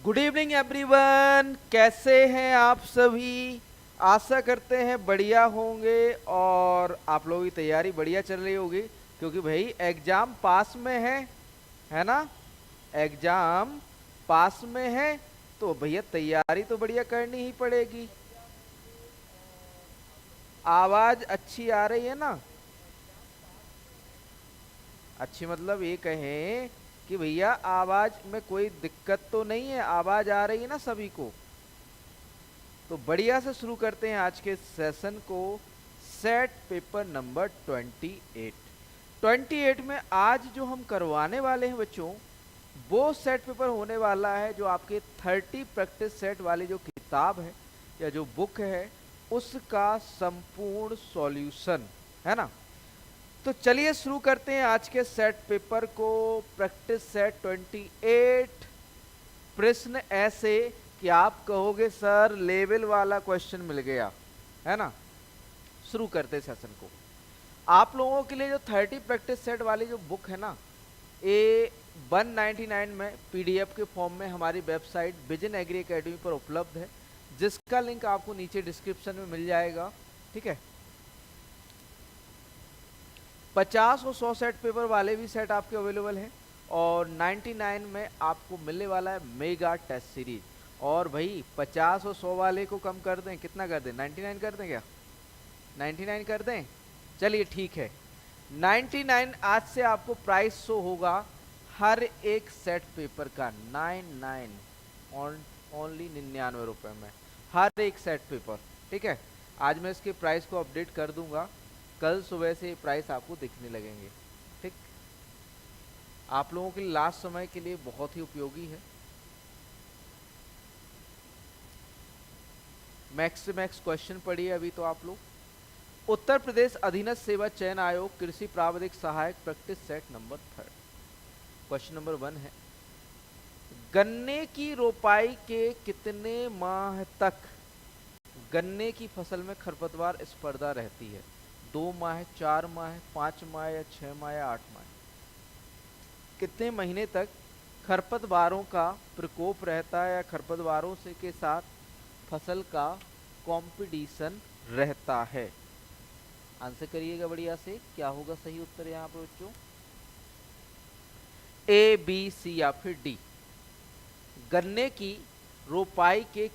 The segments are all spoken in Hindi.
गुड इवनिंग एवरीवन, कैसे हैं आप सभी। आशा करते हैं बढ़िया होंगे और आप लोगों की तैयारी बढ़िया चल रही होगी क्योंकि भाई एग्जाम पास में है ना। एग्जाम पास में है तो भैया तैयारी तो बढ़िया करनी ही पड़ेगी। आवाज अच्छी आ रही है ना। अच्छी मतलब ये कहें कि भैया आवाज में कोई दिक्कत तो नहीं है, आवाज आ रही है ना सभी को। तो बढ़िया से शुरू करते हैं आज के सेशन को। Set paper number 28। 28 में आज जो हम करवाने वाले हैं बच्चों, वो सेट पेपर होने वाला है जो आपके 30 प्रैक्टिस सेट वाली जो किताब है या जो बुक है उसका संपूर्ण सॉल्यूशन है ना। तो चलिए शुरू करते हैं आज के सेट पेपर को। Practice set 28। प्रश्न ऐसे कि आप कहोगे सर लेवल वाला क्वेश्चन मिल गया, है ना। शुरू करते सेशन को। आप लोगों के लिए जो 30 प्रैक्टिस सेट वाली जो बुक है ना, ये 199 में पीडीएफ के फॉर्म में हमारी वेबसाइट विजन एग्री एकेडमी पर उपलब्ध है, जिसका लिंक आपको नीचे डिस्क्रिप्शन में मिल जाएगा। ठीक है। 50 और 100 सेट पेपर वाले भी सेट आपके अवेलेबल हैं और 99 में आपको मिलने वाला है मेगा टेस्ट सीरीज। और भाई 50 और 100 वाले को कम कर दें, कितना कर दें, 99 कर दें क्या, 99 कर दें। चलिए ठीक है, 99 आज से आपको प्राइस शो होगा हर एक सेट पेपर का 99 ओनली 99 रुपए में हर एक सेट पेपर। ठीक है। आज मैं इसके प्राइस को अपडेट कर दूंगा, कल सुबह से प्राइस आपको दिखने लगेंगे। ठीक। आप लोगों के लास्ट समय के लिए बहुत ही उपयोगी है। मैक्स से मैक्स क्वेश्चन पढ़िए अभी तो आप लोग। उत्तर प्रदेश अधीनस्थ सेवा चयन आयोग कृषि प्रावधिक सहायक practice set number 3। Question number 1 है, गन्ने की रोपाई के कितने माह तक गन्ने की फसल में खरपतवार स्पर्धा रहती है। 2 माह, 4 माह, 5 माह या 6 माह या 8 माह। कितने महीने तक खरपतवारों का प्रकोप रहता है या खरपतवारों से के साथ फसल का कंपटीशन रहता है। आंसर करिएगा बढ़िया से, क्या होगा सही उत्तर यहाँ पर बच्चों, ए बी सी या फिर डी। गन्ने की रोपाई के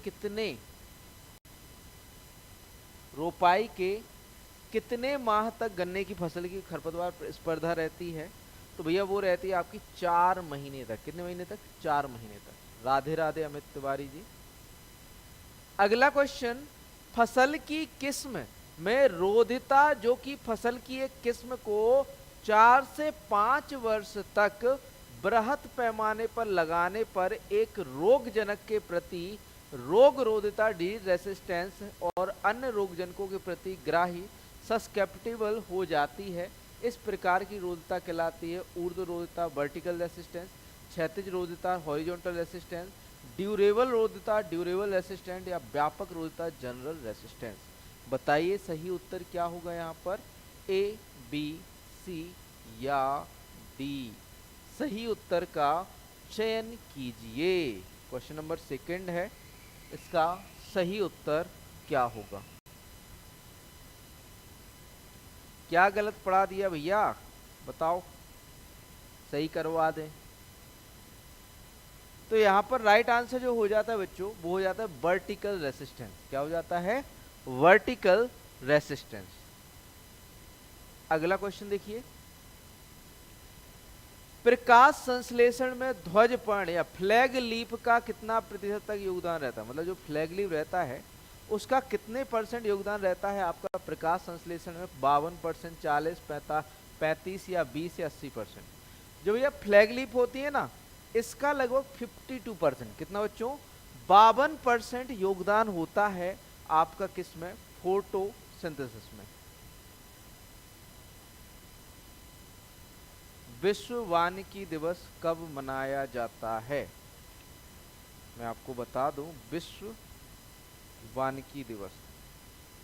कितने माह तक गन्ने की फसल की खरपतवार स्पर्धा रहती है, तो भैया वो रहती है आपकी 4 महीने तक। कितने महीने तक, 4 महीने तक। राधे राधे अमित तिवारी जी। अगला क्वेश्चन, फसल की किस्म में रोधिता, जो कि फसल की एक किस्म को 4 से 5 वर्ष तक बृहत पैमाने पर लगाने पर एक रोगजनक के प्रति रोग रोधिता डिजीज रेसिस्टेंस और अन्य रोगजनकों के प्रति ग्राही सस्केप्टिबल हो जाती है। इस प्रकार की रोधिता कहलाती है ऊर्ध्व रोधिता वर्टिकल रेसिस्टेंस, क्षैतिज रोधिता हॉरिजॉन्टल रेसिस्टेंस, ड्यूरेबल रोधिता ड्यूरेबल रेसिस्टेंट या व्यापक रोधिता जनरल रेसिस्टेंस। बताइए सही उत्तर क्या होगा यहाँ पर, ए बी सी या डी। सही उत्तर का चयन कीजिए। क्वेश्चन नंबर 2 है, इसका सही उत्तर क्या होगा। क्या गलत पढ़ा दिया भैया, बताओ, सही करवा दें। तो यहां पर राइट आंसर जो हो जाता है बच्चों, वो हो जाता है वर्टिकल रेसिस्टेंस। क्या हो जाता है, वर्टिकल रेसिस्टेंस। अगला क्वेश्चन देखिए, प्रकाश संश्लेषण में ध्वज पर्ण या फ्लैग लीफ का कितना प्रतिशत तक योगदान रहता है। मतलब जो फ्लैग लीफ रहता है उसका कितने % योगदान रहता है आपका प्रकाश संश्लेषण में। 52%, 40, 35 या 20 या 80%। जो भैया फ्लैग लीफ होती है ना, इसका लगभग 52%। कितना बच्चों, 52% योगदान होता है आपका किसमें, फोटोसिंथेसिस में। विश्व वानिकी दिवस कब मनाया जाता है, मैं आपको बता दूं, विश्व वानिकी दिवस,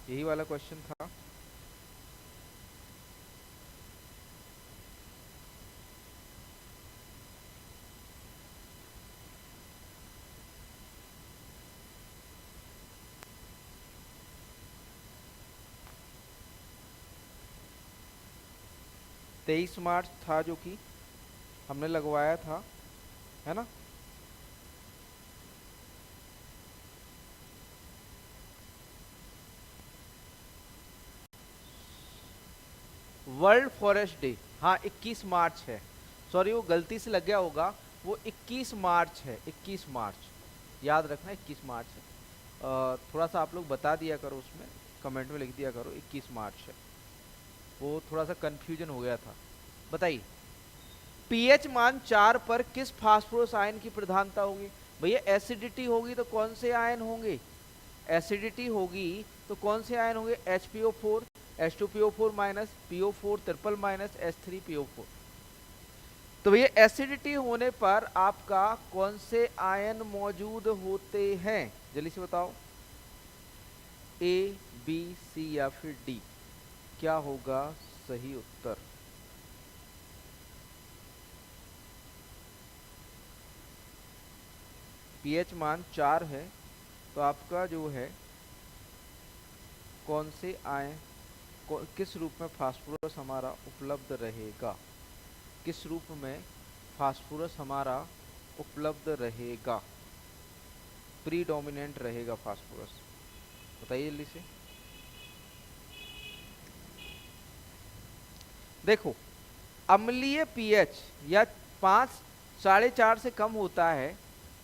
यही वाला क्वेश्चन था। 23 मार्च था जो कि हमने लगवाया था, है ना। वर्ल्ड फॉरेस्ट डे, हाँ 21 मार्च है, सॉरी वो गलती से लग गया होगा, वो 21 मार्च है, 21 मार्च, याद रखना 21 मार्च है। थोड़ा सा आप लोग बता दिया करो, उसमें कमेंट में लिख दिया करो 21 मार्च है, वो थोड़ा सा कंफ्यूजन हो गया था। बताइए, पीएच मान 4 पर किस फास्फोरस आयन की प्रधानता होगी? भैया एसिडिटी होगी तो कौन से आयन होंगे? एसिडिटी होगी तो कौन से आयन होंगे? HPO4, H2PO4 minus, PO4 triple minus, H3PO4। तो भैया एसिडिटी होने पर आपका कौन से आयन मौजूद होते हैं? जल्दी से बताओ, A, B, C या फिर D, क्या होगा सही उत्तर? पीएच मान 4 है तो आपका जो है कौन से आयन, किस रूप में फास्फोरस हमारा उपलब्ध रहेगा? किस रूप में फास्फोरस हमारा उपलब्ध रहेगा, प्रीडोमिनेंट रहेगा फास्फोरस? बताइए जल्दी से। देखो, अम्लीय पीएच या 5, 4.5 से कम होता है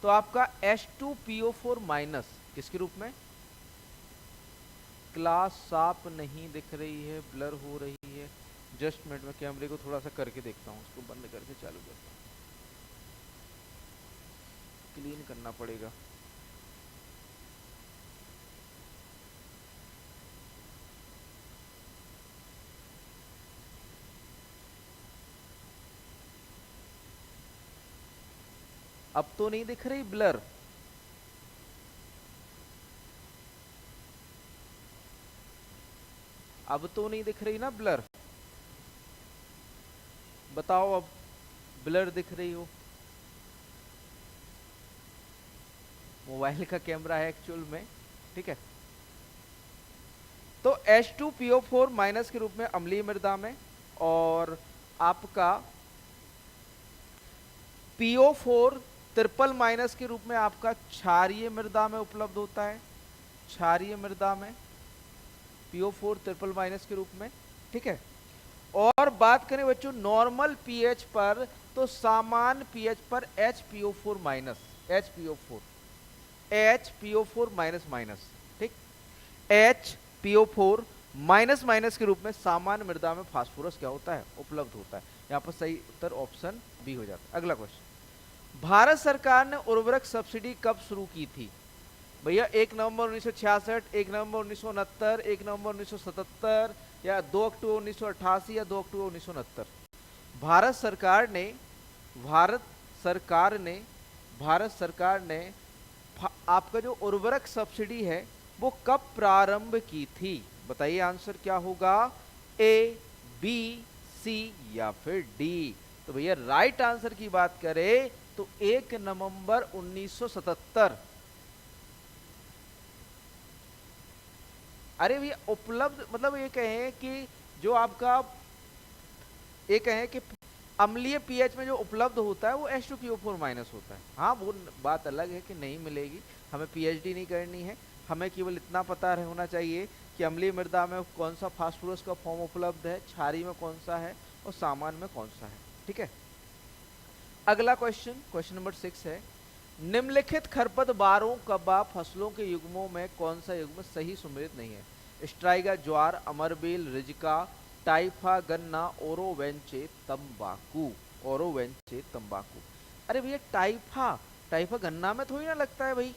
तो आपका H2PO4 माइनस किसके रूप में? क्लास साफ नहीं दिख रही है, ब्लर हो रही है। जस्ट मिनट में कैमरे को थोड़ा सा करके देखता हूँ, उसको बंद करके चालू करता हूँ, क्लीन करना पड़ेगा। अब तो नहीं दिख रही ब्लर? अब तो नहीं दिख रही ना ब्लर? बताओ अब ब्लर दिख रही हो? मोबाइल का कैमरा है एक्चुअल में, ठीक है। तो H2PO4 माइनस के रूप में अम्लीय मृदा में, और आपका PO4 ट्रिपल माइनस के रूप में आपका क्षारीय मृदा में उपलब्ध होता है, क्षारीय मृदा में PO4 ट्रिपल माइनस के रूप में, ठीक है। और बात करें बच्चों नॉर्मल पीएच पर, तो सामान्य पीएच पर HPO4 minus, HPO4 minus minus, ठीक, HPO4 माइनस माइनस के रूप में सामान्य मृदा में फास्फोरस क्या होता है? उपलब्ध होता है। यहाँ पर सही उत्तर ऑप्शन बी हो जाता है। अगला क्वेश्चन, भारत सरकार ने उर्वरक सब्सिडी कब शुरू की थी? भैया 1 नवंबर 1966, 1 नवंबर 1969, 1 नवंबर 1977, या 2 अक्टूबर 1988, या 2 अक्टूबर 1969? भारत सरकार ने भारत सरकार ने भारत सरकार ने आपका जो उर्वरक सब्सिडी है वो कब प्रारंभ की थी? बताइए आंसर क्या होगा, ए, बी, सी या फिर डी? तो भैया राइट आंसर की बात करें तो 1 नवंबर 1977। अरे भैया उपलब्ध मतलब ये कहें कि जो आपका, ये कहें कि अम्लीय पीएच में जो उपलब्ध होता है वो H2PO4 माइनस होता है। हाँ वो बात अलग है कि नहीं मिलेगी, हमें पीएचडी नहीं करनी है, हमें केवल इतना पता होना चाहिए कि अम्लीय मृदा में कौन सा फास्फोरस का फॉर्म उपलब्ध है, क्षारीय में कौन सा है और सामान्य में कौन सा है, ठीक है। अगला क्वेश्चन, क्वेश्चन नंबर 6 है, निम्नलिखित खरपतवारों कबा फसलों के युग्मों में कौन सा युग्म सही सुमेलित नहीं है? स्ट्राइगा ज्वार, अमरबेल, रिजिका, टाइफा गन्ना, ओरोवेंचे तंबाकू, ओरोवेंचे तंबाकू। अरे भैया टाइफा, टाइफा गन्ना में थोड़ी ना लगता है भाई,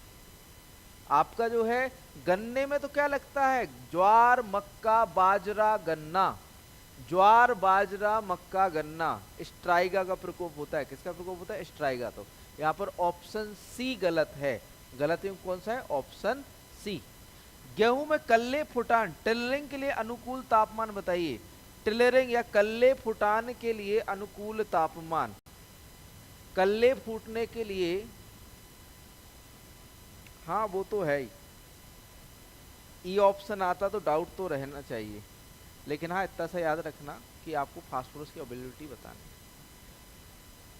आपका जो है गन्ने में तो क्या लगता है, ज्वार मक्का बाजरा गन्ना, ज्वार बाजरा मक्का गन्ना। स्ट्राइगा का प्रकोप होता है, किसका प्रकोप होता है? स्ट्राइगा। तो यहाँ पर ऑप्शन सी गलत है, गलत युग्म कौन सा है? Option C. गेहूं में कल्ले फुटान टिलरिंग के लिए अनुकूल तापमान बताइए, टिलरिंग या कल्ले फुटान के लिए अनुकूल तापमान, कल्ले फूटने के लिए, हाँ वो तो है ही, ई ऑप्शन आता तो डाउट तो रहना चाहिए। लेकिन हाँ इतना सा याद रखना कि आपको फास्फोरस की अवेलेबिलिटी बतानी है।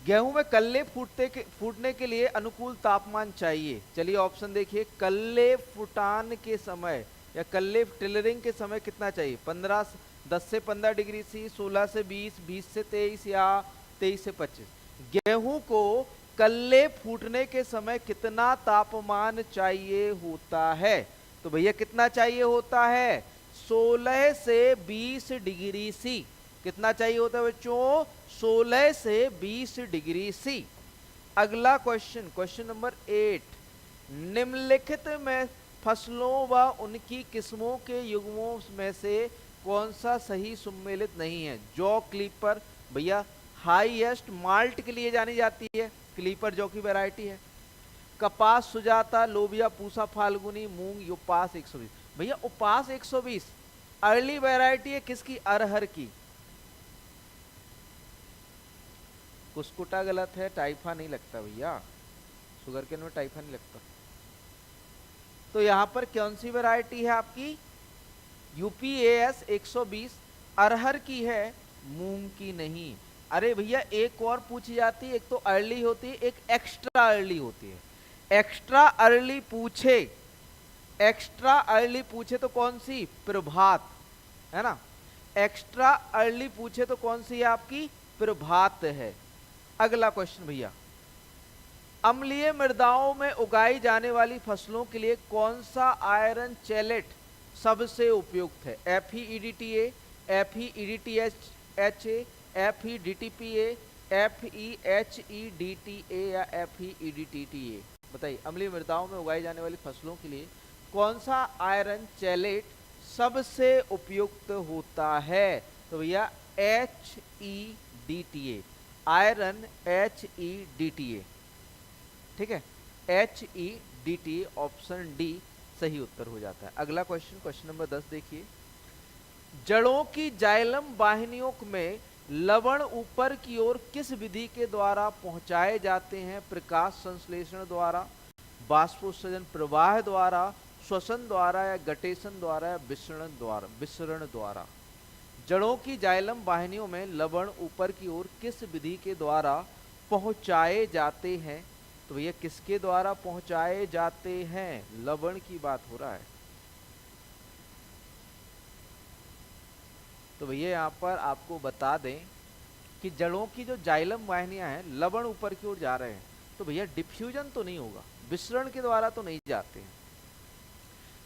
गेहूं में कल्ले फूटने के लिए अनुकूल तापमान चाहिए। चलिए ऑप्शन देखिए, कल्ले फुटान के समय या कल्ले टिलरिंग के समय कितना चाहिए? 10 से 15 डिग्री सी, 16 से 20, 20 से 23 या 23 से 25। गेहूं को कल्ले फूटने के समय कितना तापमान चाहिए होता है? तो भैया कितना चाहिए होता है? 16 से 20 डिग्री सी। कितना चाहिए होता है बच्चों? 16 से 20 डिग्री सी। अगला क्वेश्चन, क्वेश्चन नंबर 8, निम्नलिखित में फसलों व उनकी किस्मों के युग्मों में से कौन सा सही सम्मिलित नहीं है? जौ क्लीपर, भैया हाईएस्ट माल्ट के लिए जानी जाती है, क्लीपर जौ की वैरायटी है। कपास सुजाता, लोबिया पूसा फाल्गुनी, मूंग उपास 120। भैया उपास 120 अर्ली वैरायटी है किसकी? अरहर की। कुस्कुटा गलत है, टाइफा नहीं लगता भैया, शुगर केन में टाइफा नहीं लगता। तो यहां पर कौन सी वैरायटी है आपकी? यूपीएएस 120 अरहर की है, मूंग की नहीं। अरे भैया एक और पूछी जाती है, एक तो अर्ली होती है, एक एक्स्ट्रा अर्ली होती है। एक्स्ट्रा अर्ली पूछे, एक्स्ट्रा अर्ली पूछे तो कौन सी? प्रभात, है ना। एक्स्ट्रा अर्ली पूछे तो कौन सी है आपकी? प्रभात है। अगला क्वेश्चन भैया, अम्लीय मृदाओं में उगाई जाने वाली फसलों के लिए कौन सा आयरन चेलेट सबसे उपयुक्त है? FeEDTA, FeEDTHA, FeDTPA, FeHeDTA या FeEDTTA? बताइए, अम्लीय मृदाओं में उगाई जाने वाली फसलों के लिए कौन सा आयरन चेलेट सबसे उपयुक्त होता है? तो भैया HeDTA, आयरन HeDTA, ठीक है, HeDTA ऑप्शन डी सही उत्तर हो जाता है। अगला क्वेश्चन, क्वेश्चन नंबर 10 देखिए, जड़ों की जाइलम वाहिनियों में लवण ऊपर की ओर किस विधि के द्वारा पहुंचाए जाते हैं? प्रकाश संश्लेषण द्वारा, बाष्पोत्सर्जन प्रवाह द्वारा, श्वसन द्वारा या गटेशन द्वारा या विसरण द्वारा? जड़ों की जाइलम वाहिनियों में लवण ऊपर की ओर किस विधि के द्वारा पहुंचाए जाते हैं? तो भैया किसके द्वारा पहुंचाए जाते हैं? लवण की बात हो रहा है। तो भैया यहां पर आपको बता दें कि जड़ों की जो जाइलम वाहिनियां हैं, लवण ऊपर की ओर जा रहे हैं, तो भैया डिफ्यूजन तो नहीं होगा, विसरण के द्वारा तो नहीं जाते हैं।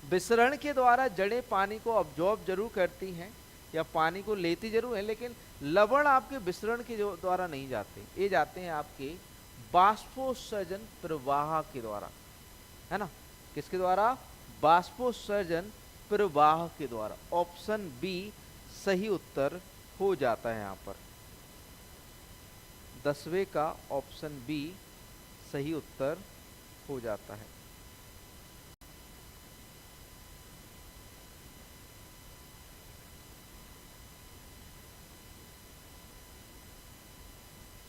विसरण के द्वारा जड़ें पानी को अब्जॉर्ब जरूर करती हैं या पानी को लेती जरूर है, लेकिन लवण आपके विसरण के द्वारा नहीं जाते, ये जाते हैं आपके बाष्पोत्सर्जन प्रवाह के द्वारा, है ना। किसके द्वारा? बाष्पोत्सर्जन प्रवाह के द्वारा। ऑप्शन बी सही उत्तर हो जाता है यहां पर। 10वें का ऑप्शन बी सही उत्तर हो जाता है।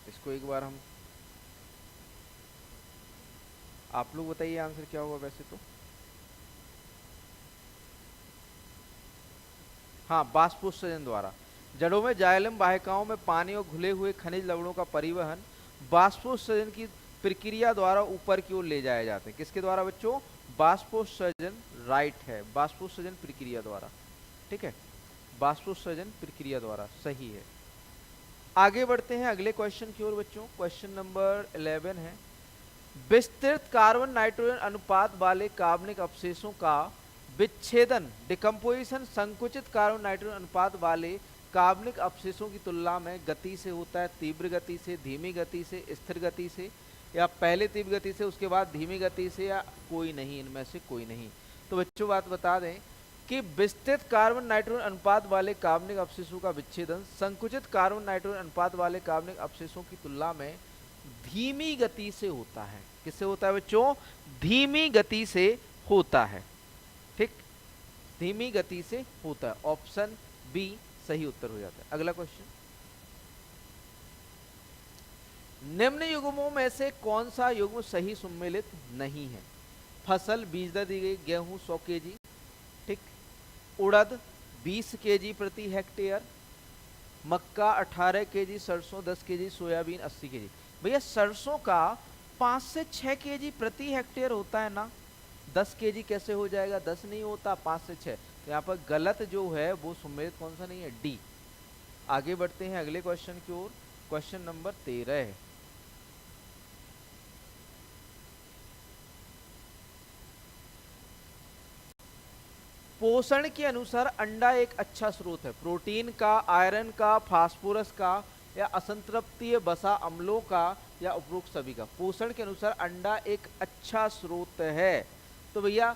इसको एक बार हम, आप लोग बताइए आंसर क्या होगा वैसे तो। हाँ, बाष्पोत्सर्जन द्वारा। जड़ों में जाइलम वाहिकाओं में पानी और घुले हुए खनिज लवणों का परिवहन बाष्पोत्सर्जन की प्रक्रिया द्वारा ऊपर की ओर ले जाए जाते हैं। किसके द्वारा बच्चों? बाष्पोत्सर्जन, राइट है, बाष्पोत्सर्जन प्रक्रिया द्वारा, ठीक है, बाष्पोत्सर्जन प्रक्रिया द्वारा सही है। आगे बढ़ते हैं अगले क्वेश्चन की ओर बच्चों। क्वेश्चन नंबर 11 है, विस्तृत कार्बन नाइट्रोजन अनुपात वाले कार्बनिक अवशेषों का विच्छेदन, डिकम्पोजिशन, संकुचित कार्बन नाइट्रोजन अनुपात वाले कार्बनिक अवशेषों की तुलना में गति से होता है? तीव्र गति से, धीमी गति से, स्थिर गति से, या पहले तीव्र गति से उसके बाद धीमी गति से, या कोई नहीं, इनमें से कोई नहीं। तो बच्चों बात बता दें कि विस्तृत कार्बन नाइट्रोजन अनुपात वाले कार्बनिक अवशेषों का विच्छेदन संकुचित कार्बन नाइट्रोजन अनुपात वाले कार्बनिक अवशेषों की तुलना में धीमी गति से होता है। किससे होता है बच्चों? धीमी गति से होता है, ठीक, धीमी गति से होता है। ऑप्शन बी सही उत्तर हो जाता है। अगला क्वेश्चन, निम्न युग्मों में से कौन सा युग्म सही सम्मिलित नहीं है? फसल, बीज दर दी गई, गेहूं 100 kg, ठीक, उड़द 20 केजी प्रति हेक्टेयर, मक्का 18 केजी, सरसों 10 केजी, सोयाबीन 80 केजी। भैया सरसों का 5 से 6 केजी प्रति हेक्टेयर होता है ना, 10 केजी कैसे हो जाएगा, 10 नहीं होता, 5 से 6। तो यहाँ पर गलत जो है वो सुमेध कौन सा नहीं है, डी। आगे बढ़ते हैं अगले क्वेश्चन की ओर। क्वेश्चन नंबर 13 है। पोषण के अनुसार अंडा एक अच्छा स्रोत है, प्रोटीन का, आयरन का, फास्फोरस का, या असंतृप्तीय वसा अम्लों का, या उपरोक्त सभी का। पोषण के अनुसार अंडा एक अच्छा स्रोत है, तो भैया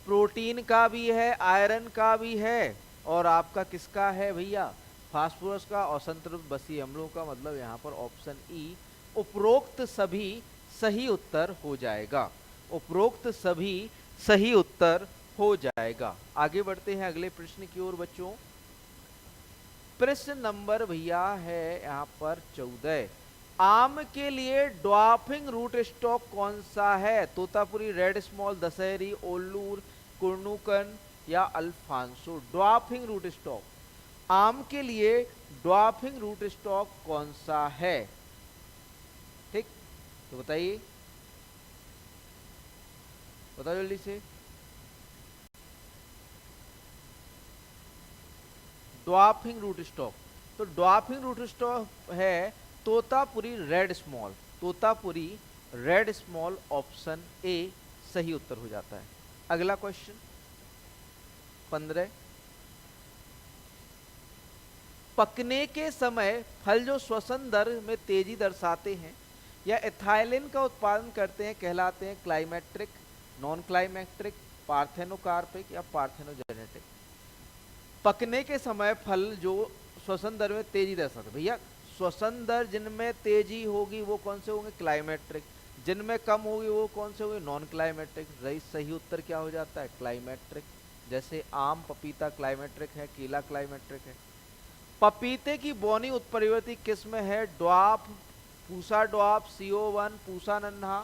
प्रोटीन का भी है, आयरन का भी है, और आपका किसका है भैया, फास्फोरस का, और असंतृप्त वसीय अम्लों का। मतलब यहाँ पर ऑप्शन ई उपरोक्त सभी सही उत्तर हो जाएगा, उपरोक्त सभी सही उत्तर हो जाएगा। आगे बढ़ते हैं अगले प्रश्न की ओर बच्चों। प्रश्न नंबर भैया है यहाँ पर 14। आम के लिए ड्वार्फिंग रूट स्टॉक कौन सा है, तोतापुरी, रेड स्मॉल, दशहरी, ओल्लूर, कुर्नुकन, या अल्फांसो। ड्वार्फिंग रूट स्टॉक, आम के लिए ड्वार्फिंग रूट स्टॉक कौन सा है, ठीक, तो बताइए, बताओ जल्दी से। ड्वार्फिंग रूट स्टॉक, तो ड्वार्फिंग रूट स्टॉक है Totapuri red small, Totapuri red small, option A सही उत्तर हो जाता है। अगला क्वेश्चन 15। पकने के समय फल जो श्वसन दर में तेजी दर्शाते हैं या एथाइलिन का उत्पादन करते हैं कहलाते हैं क्लाइमेट्रिक, नॉन क्लाइमेट्रिक, पार्थेनोकार्पिक, या पार्थेनोजेनेटिक। पकने के समय फल जो श्वसन दर में तेजी दर्शाते, भैया श्वसन दर जिनमें तेजी होगी वो कौन से होंगे, क्लाइमेट्रिक, जिनमें कम होगी वो कौन से होंगे, नॉन क्लाइमेट्रिक। रही सही उत्तर क्या हो जाता है, क्लाइमेट्रिक। जैसे आम, पपीता क्लाइमेट्रिक है, केला क्लाइमेट्रिक है। पपीते की बौनी उत्परिवर्ती किस्म है dwarf, Pusa dwarf, CO1, Pusa नन्हा,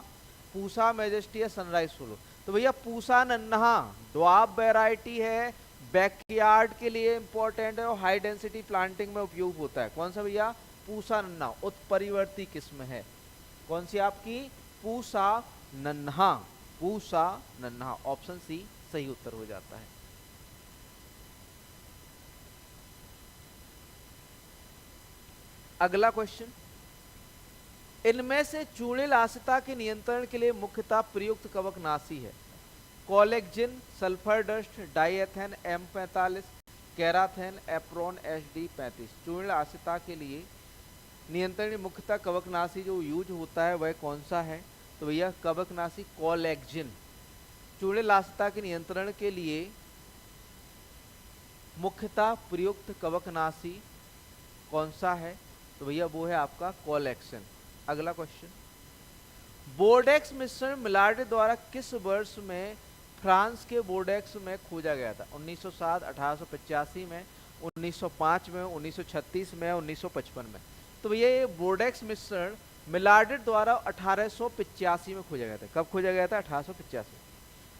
पूसा मैजेस्टी, सनराइज सोलो। तो भैया पूसा नन्हा ड्वार्फ वैरायटी है, बैकयार्ड के लिए इंपॉर्टेंट है और हाई डेंसिटी प्लांटिंग में उपयोग होता है। कौन सा भैया, पूसा नन्हा, उत्परिवर्ती किस्म है। कौन सी आपकी, पूसा नन्हा, पूसा नन्हा, ऑप्शन सी सही उत्तर हो जाता है। अगला क्वेश्चन, इनमें से चूर्णिलासिता के नियंत्रण के लिए मुख्यतः प्रयुक्त कवकनाशी है, कोलेक्जिन, sulphur dust, Dithane M45, Karathane, Apron HD35। चूर्णिलासिता के लिए नियंत्रण मुख्यतः कवकनाशी जो यूज होता है वह कौन सा है, तो भैया कवकनाशी कोलेक्जिन। चूर्णिलासिता के नियंत्रण के लिए मुख्यतः प्रयुक्त कवकनाशी कौन सा है, तो भैया वो है आपका कोलेक्सिन। अगला क्वेश्चन, बोर्डेक्स मिश्रण मिलार्डे द्वारा किस वर्ष में फ्रांस के बोर्डेक्स में खोजा गया था, 1907, 1885 में, 1905 में, 1936 में, 1955 में। तो भैया ये बोर्डेक्स मिश्रण मिलार्डे द्वारा 1885 में खोजा गया था। कब खोजा गया था, 1885।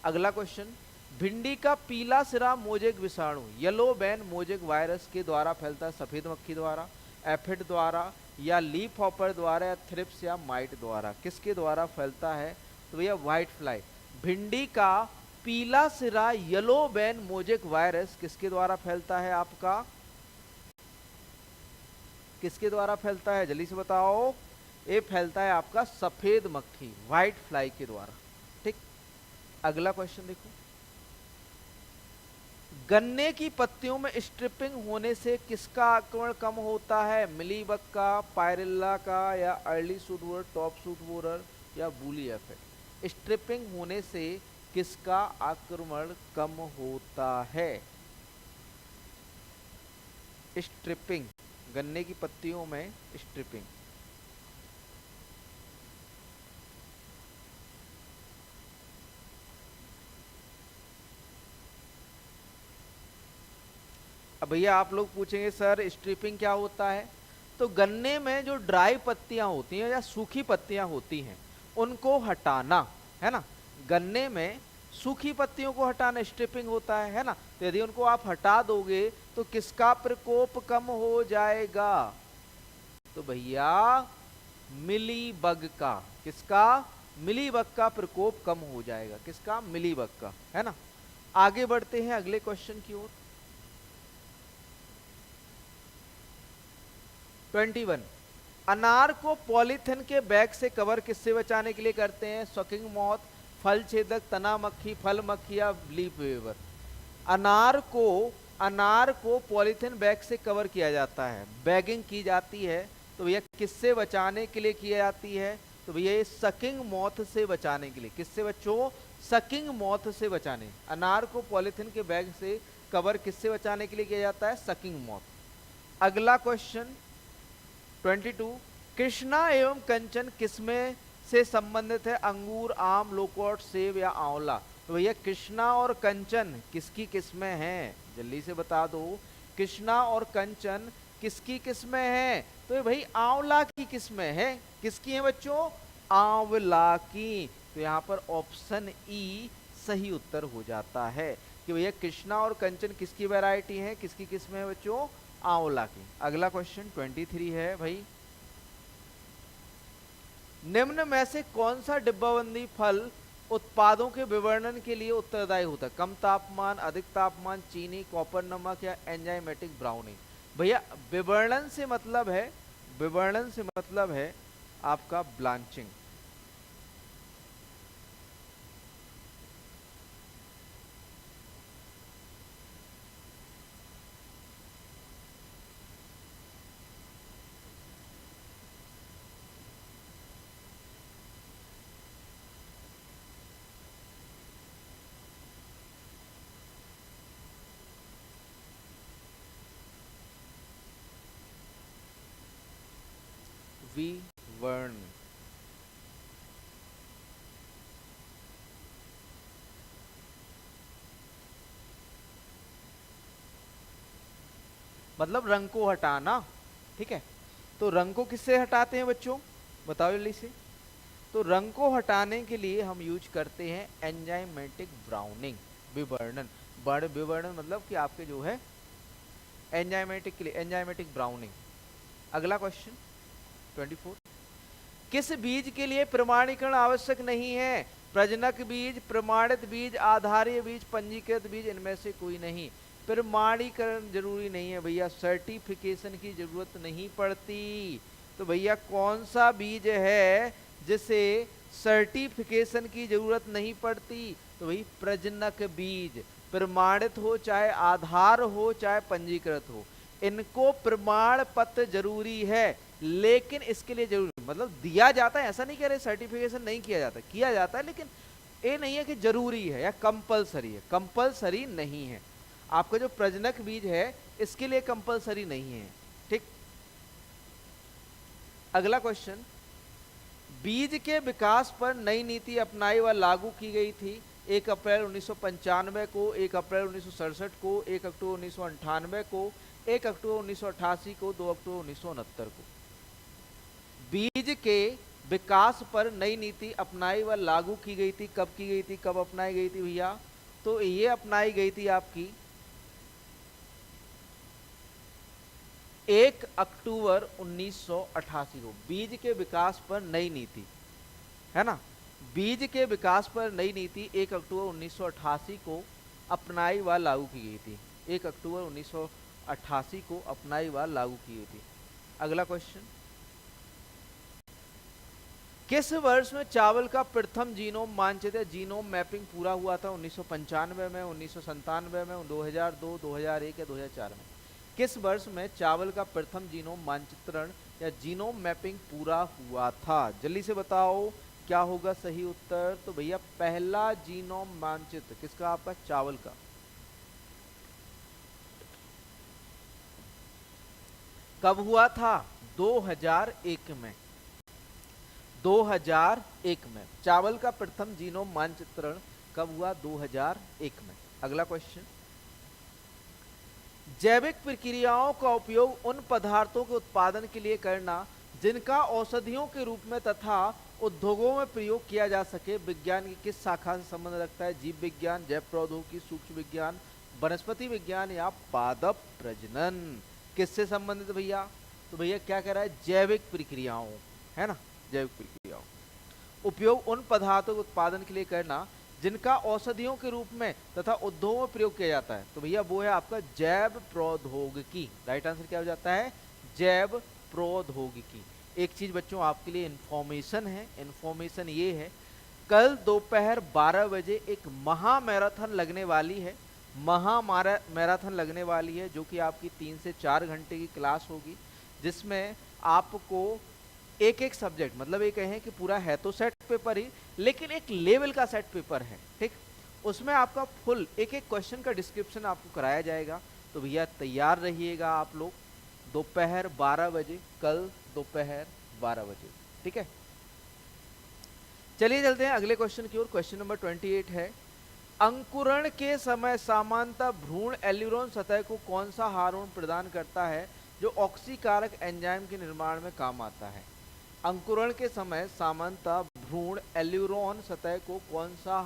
अगला क्वेश्चन, भिंडी का पीला सिरा मोजेक विषाणु येलो बैन मोजेक वायरस के द्वारा फैलता है, सफेद मक्खी द्वारा, एफिड द्वारा, या लीफ हॉपर द्वारा, या थ्रिप्स या माइट द्वारा। किसके द्वारा फैलता है, तो भैया व्हाइट फ्लाई। भिंडी का पीला सिरा येलो बैन मोजेक वायरस किसके द्वारा फैलता है, आपका किसके द्वारा फैलता है, जल्दी से बताओ। ये फैलता है आपका सफेद मक्खी, व्हाइट फ्लाई के द्वारा, ठीक। अगला क्वेश्चन देखो, गन्ने की पत्तियों में स्ट्रिपिंग होने से किसका आक्रमण कम होता है, मिलीबग का, पायरिल्ला का, या early shoot borer, top shoot borer, या बूली एफिड। स्ट्रिपिंग होने से किसका आक्रमण कम होता है, स्ट्रिपिंग, गन्ने की पत्तियों में स्ट्रिपिंग। अब भैया आप लोग पूछेंगे सर स्ट्रिपिंग क्या होता है, तो गन्ने में जो ड्राई पत्तियां होती हैं या सूखी पत्तियां होती हैं उनको हटाना है ना। गन्ने में सूखी पत्तियों को हटाना स्ट्रिपिंग होता है ना। तो यदि उनको आप हटा दोगे तो किसका प्रकोप कम हो जाएगा? तो भैया मिलीबग का। किसका? मिलीबग का प्रकोप कम हो जाएगा। किसका? मिलीबग का, है ना। आगे बढ़ते हैं अगले क्वेश्चन की ओर। 21, अनार को पॉलीथिन के बैग से कवर किससे बचाने के लिए करते हैं? सकिंग मॉथ, फल छेदक, तना मक्खी, फल मक्खी या लीफ वेवर। अनार को पॉलीथिन बैग से कवर किया जाता है, बैगिंग की जाती है। तो भैया किससे बचाने के लिए किया जाती है? तो भैया ये सकिंग मॉथ से बचाने के लिए। किससे बच्चों? सकिंग मॉथ से बचाने। अनार को पॉलीथिन के बैग से कवर किससे बचाने के लिए किया जाता है? Sucking moth. अगला क्वेश्चन 22, कृष्णा एवं कंचन किसमें से संबंधित है? अंगूर, आम, लोकोट, सेब या आंवला। तो भैया कृष्णा और कंचन किसकी किस्में हैं? जल्दी से बता दो। कृष्णा और कंचन किसकी किस्में हैं? तो ये भाई आंवला की किस्में हैं। किसकी हैं बच्चों? आंवला की। तो यहाँ पर ऑप्शन ई सही उत्तर हो जाता है कि भैया कृष्णा और कंचन किसकी वैरायटी है, किसकी किस्में है बच्चों? आंवला की। अगला क्वेश्चन 23 है भाई, निम्न में से कौन सा डिब्बाबंदी फल उत्पादों के विवरणन के लिए उत्तरदायी होता है? कम तापमान, अधिक तापमान, चीनी, कॉपर नमक या एंजाइमेटिक ब्राउनिंग। भैया विवरणन से मतलब है, विवरणन से मतलब है आपका ब्लांचिंग। विवरण मतलब रंग को हटाना, ठीक है। तो रंग को किससे हटाते हैं बच्चों? बताओ जल्दी से। तो रंग को हटाने के लिए हम यूज करते हैं एंजाइमेटिक ब्राउनिंग, विवर्णन। बड़ विवर्णन मतलब कि आपके जो है एंजाइमेटिक के लिए एंजाइमेटिक ब्राउनिंग। अगला क्वेश्चन 24, किस बीज के लिए प्रमाणीकरण आवश्यक नहीं है? प्रजनक बीज, प्रमाणित बीज, आधारीय बीज, पंजीकृत बीज, इनमें से कोई नहीं। प्रमाणीकरण जरूरी नहीं है भैया, सर्टिफिकेशन की जरूरत नहीं पड़ती। तो भैया कौन सा बीज है जिसे सर्टिफिकेशन की जरूरत नहीं पड़ती? तो भाई प्रजनक बीज, प्रमाणित हो चाहे आधार हो चाहे पंजीकृत हो, इनको प्रमाण पत्र जरूरी है। लेकिन इसके लिए जरूरी मतलब दिया जाता है, ऐसा नहीं कह रहे सर्टिफिकेशन नहीं किया जाता, किया जाता है, लेकिन ये नहीं है कि जरूरी है या कंपलसरी है। कंपलसरी नहीं है। आपका जो प्रजनक बीज है इसके लिए कंपलसरी नहीं है, ठीक। अगला क्वेश्चन, बीज के विकास पर नई नीति अपनाई व लागू की गई थी 1 अप्रैल 1995 को, 1 अप्रैल 1967 को, 1 अक्टूबर 1998 को, 1 अक्टूबर 1988 को, 2 अक्टूबर 1969 को। बीज के विकास पर नई नीति अपनाई व लागू की गई थी, कब की गई थी, कब अपनाई गई थी भैया? तो ये अपनाई गई थी आपकी 1 अक्टूबर 1988 को। बीज के विकास पर नई नीति, है ना, बीज के विकास पर नई नीति 1 अक्टूबर 1988 को अपनाई व लागू की गई थी। 1 अक्टूबर 1988 को अपनाई व लागू की गई थी। अगला क्वेश्चन, किस वर्ष में चावल का प्रथम जीनोम मानचित्र जीनोम मैपिंग पूरा हुआ था? 1995 में, 1997 में, 2002, 2001 या 2004 में। किस वर्ष में चावल का प्रथम जीनोम मानचित्रण या जीनोम मैपिंग पूरा हुआ था? जल्दी से बताओ क्या होगा सही उत्तर? तो भैया पहला जीनोम मानचित्र किसका? आपका चावल का। कब हुआ था? 2001 में। 2001 में चावल का प्रथम जीनोम मानचित्रण कब हुआ? 2001 में। अगला क्वेश्चन, जैविक प्रक्रियाओं का उपयोग उन पदार्थों के उत्पादन के लिए करना जिनका औषधियों के रूप में तथा उद्योगों में प्रयोग किया जा सके। विज्ञान की किस शाखा से संबंध रखता है? जीव विज्ञान, जैव प्रौद्योगिकी, सूक्ष्म विज्ञान, वनस्पति विज्ञान या पादप प्रजनन। किससे संबंधित भैया? तो भैया क्या कह रहा है? जैविक प्रक्रियाओं, है ना, जैविक प्रक्रियाओं। उपयोग उन पदार्थों के उत्पादन के लिए करना जिनका औषधियों के रूप में तथा उद्योगों में प्रयोग किया जाता है। तो भैया वो है आपका जैव प्रौद्योगिकी। राइट आंसर क्या हो जाता है? जैव प्रौद्योगिकी। एक चीज बच्चों आपके लिए इंफॉर्मेशन है, इंफॉर्मेशन ये है, कल दोपहर 12 बजे एक महा मैराथन लगने वाली है। मैराथन लगने वाली है जो कि आपकी 3 से 4 घंटे की क्लास होगी, जिसमें आपको एक एक सब्जेक्ट, मतलब ये कहें कि पूरा है तो सेट पेपर ही, लेकिन एक लेवल का सेट पेपर है, ठीक। उसमें आपका फुल एक एक क्वेश्चन का डिस्क्रिप्शन आपको कराया जाएगा। तो भैया तैयार रहिएगा आप लोग, दोपहर 12 बजे, कल दोपहर 12 बजे, ठीक है। चलिए चलते हैं अगले क्वेश्चन की ओर। क्वेश्चन नंबर 28 है, अंकुरण के समय सामान्यतः भ्रूण एल्यूरोन सतह को कौन सा हार्मोन प्रदान करता है जो ऑक्सीकारक एंजाइम के निर्माण में काम आता है? अंकुरण के समय सामान्यतः भ्रूण एल्यूरोन सतह को कौन सा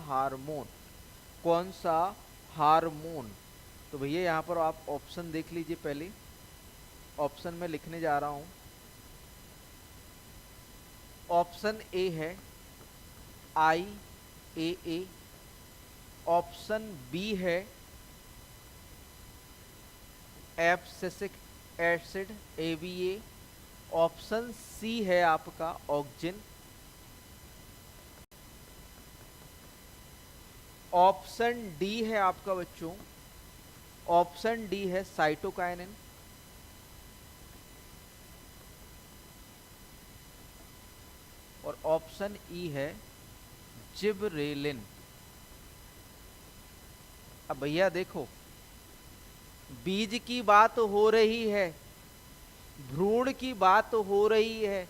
हार्मोन, तो भैया यहाँ पर आप ऑप्शन देख लीजिए। पहले ऑप्शन में लिखने जा रहा हूं। ऑप्शन ए है IAA, ऑप्शन बी है abscisic acid ABA, option C है आपका ऑक्जिन, ऑप्शन डी है आपका बच्चों, ऑप्शन डी है साइटोकाइनिन, और ऑप्शन ई है जिबरेलिन। अब भैया देखो, बीज की बात हो रही है, भ्रूण की बात हो रही है,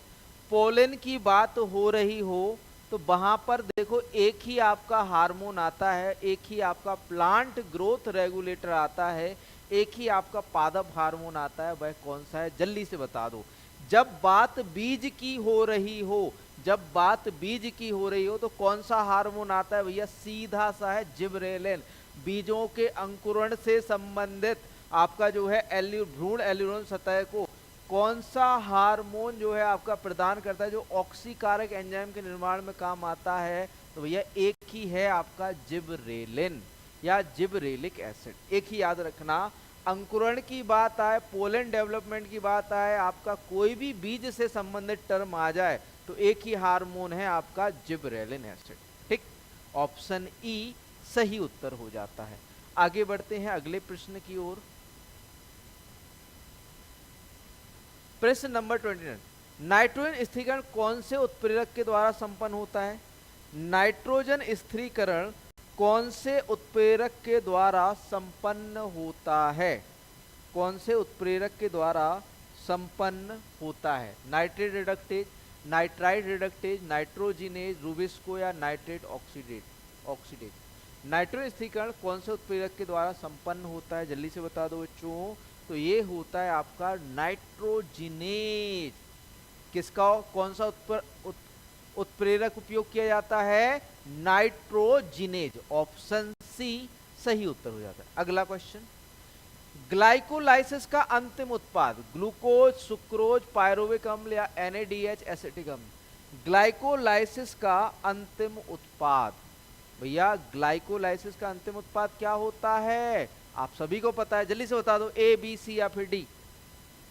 पोलन की बात हो रही हो, तो वहां पर देखो एक ही आपका हार्मोन आता है, एक ही आपका प्लांट ग्रोथ रेगुलेटर आता है, एक ही आपका पादप हार्मोन आता है। वह कौन सा है? जल्दी से बता दो। जब बात बीज की हो रही हो, जब बात बीज की हो रही हो तो कौन सा हार्मोन आता है भैया? सीधा सा है जिबरेलिन। बीजों के अंकुरण से संबंधित आपका जो है भ्रूण एल्यूरोन सतह को कौन सा हार्मोन जो है आपका प्रदान करता है जो ऑक्सीकारक एंजाइम के निर्माण में काम आता है? तो भैया एक ही है आपका जिबरेलिन या जिबरेलिक एसिड। एक ही याद रखना, अंकुरण की बात आए, पोलन डेवलपमेंट की बात आए, आपका कोई भी बीज से संबंधित टर्म आ जाए तो एक ही हार्मोन है आपका जिबरेलिन एसिड, ठीक। ऑप्शन ई सही उत्तर हो जाता है। आगे बढ़ते हैं अगले प्रश्न की ओर। प्रश्न नंबर 29, नाइट्रोजन स्थिरीकरण कौन से उत्प्रेरक के द्वारा संपन्न होता है? नाइट्रोजन स्थिरीकरण कौन से उत्प्रेरक के द्वारा संपन्न होता है? कौन से उत्प्रेरक के द्वारा संपन्न होता है? Nitrate reductase, nitrite reductase, nitrogenase, rubisco या नाइट्रेट ऑक्सीडेज। नाइट्रोजन स्थिरीकरण कौन से उत्प्रेरक के द्वारा संपन्न होता है? जल्दी से बता दो बच्चों। तो ये होता है आपका नाइट्रोजिनेज। किसका, कौन सा उत्प्रेरक उपयोग किया जाता है? नाइट्रोजिनेज। ऑप्शन सी सही उत्तर हो जाता है। अगला क्वेश्चन, ग्लाइकोलाइसिस का अंतिम उत्पाद ग्लूकोज, सुक्रोज, पायरुविक अम्ल या NADH एसिटिक अम्ल। ग्लाइकोलाइसिस का अंतिम उत्पाद, भैया ग्लाइकोलाइसिस का अंतिम उत्पाद क्या होता है? आप सभी को पता है, जल्दी से बता दो। A, B, C या फिर D?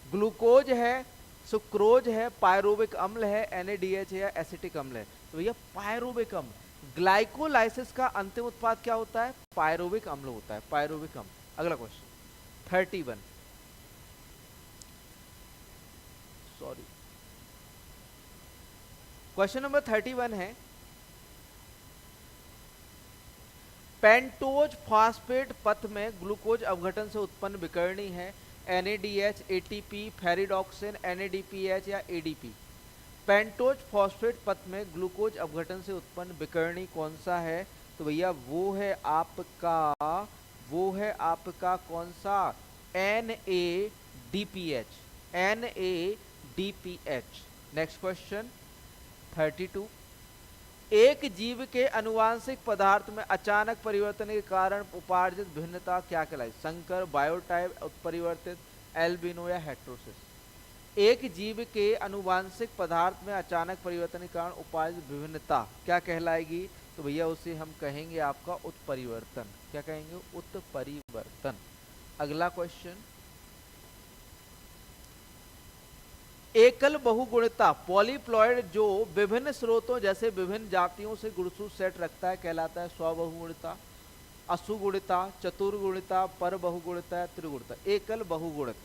ग्लूकोज है, सुक्रोज है, पायरुविक अम्ल है, NADH है या एसिटिक अम्ल है? तो भैया पायरुविक अम्ल। ग्लाइकोलाइसिस का अंतिम उत्पाद क्या होता है? पायरुविक अम्ल होता है, पायरुविक अम्ल। अगला क्वेश्चन 31, सॉरी, क्वेश्चन नंबर 31 है, पेंटोज फास्फेट पथ में ग्लूकोज अपघटन से उत्पन्न विकरणी है NADH, ATP, फेरिडॉक्सिन, NADPH या ADP। पेंटोज फॉस्फेट पथ में ग्लूकोज अपघटन से उत्पन्न विकरणी कौन सा है? तो भैया वो है आपका कौन सा? NADPH। नेक्स्ट क्वेश्चन 32, एक जीव के अनुवांशिक पदार्थ में अचानक परिवर्तन के कारण उपार्जित भिन्नता क्या कहलाई? संकर, बायोटाइप, उत्परिवर्तित, एल्बिनो या हेट्रोसिस। एक जीव के अनुवांशिक पदार्थ में अचानक परिवर्तन के कारण उपार्जित विभिन्नता क्या कहलाएगी? तो भैया उसे हम कहेंगे आपका उत्परिवर्तन। क्या कहेंगे? उत्परिवर्तन। अगला क्वेश्चन, एकल बहुगुणिता पॉलीप्लॉइड जो विभिन्न स्रोतों जैसे विभिन्न जातियों से गुणसूत्र सेट रखता है कहलाता है स्वबहुगुणिता, असुगुणिता, चतुर्गुणिता, पर बहुगुणिता, त्रिगुणिता। एकल बहुगुणित,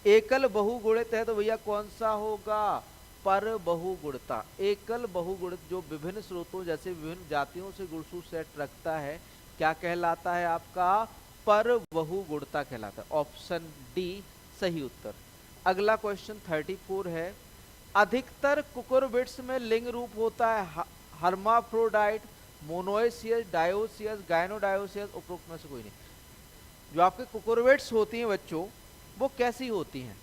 एकल बहुगुणित है तो भैया कौन सा होगा? पर बहुगुणिता। एकल बहुगुणित जो विभिन्न स्रोतों जैसे विभिन्न जातियों से गुणसूत्र सेट रखता है क्या कहलाता है? आपका पर बहुगुणिता कहलाता है। ऑप्शन डी सही उत्तर। अगला क्वेश्चन 34 है, अधिकतर कुकुरबिट्स में लिंग रूप होता है हर्माफ्रोडाइट, मोनोइसियस, डायोसियस, गायनोडायोसियस, उपरोक्त में से कोई नहीं। जो आपके कुकुरबिट्स होती हैं बच्चों वो कैसी होती हैं?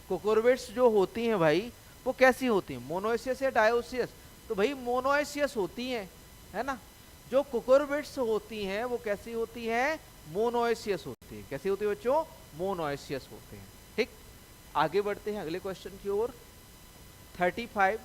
कुकुरबिट्स जो होती हैं भाई वो कैसी होती हैं? मोनोइसियस या डायोसियस? तो भाई मोनोइसियस होती हैं, है ना। जो कुकुरबिट्स होती हैं वो कैसी होती हैं? मोनोइसियस होती है। कैसी होती है बच्चों? मोनोइसियस होते हैं। ठीक, आगे बढ़ते हैं अगले क्वेश्चन की ओर। 35,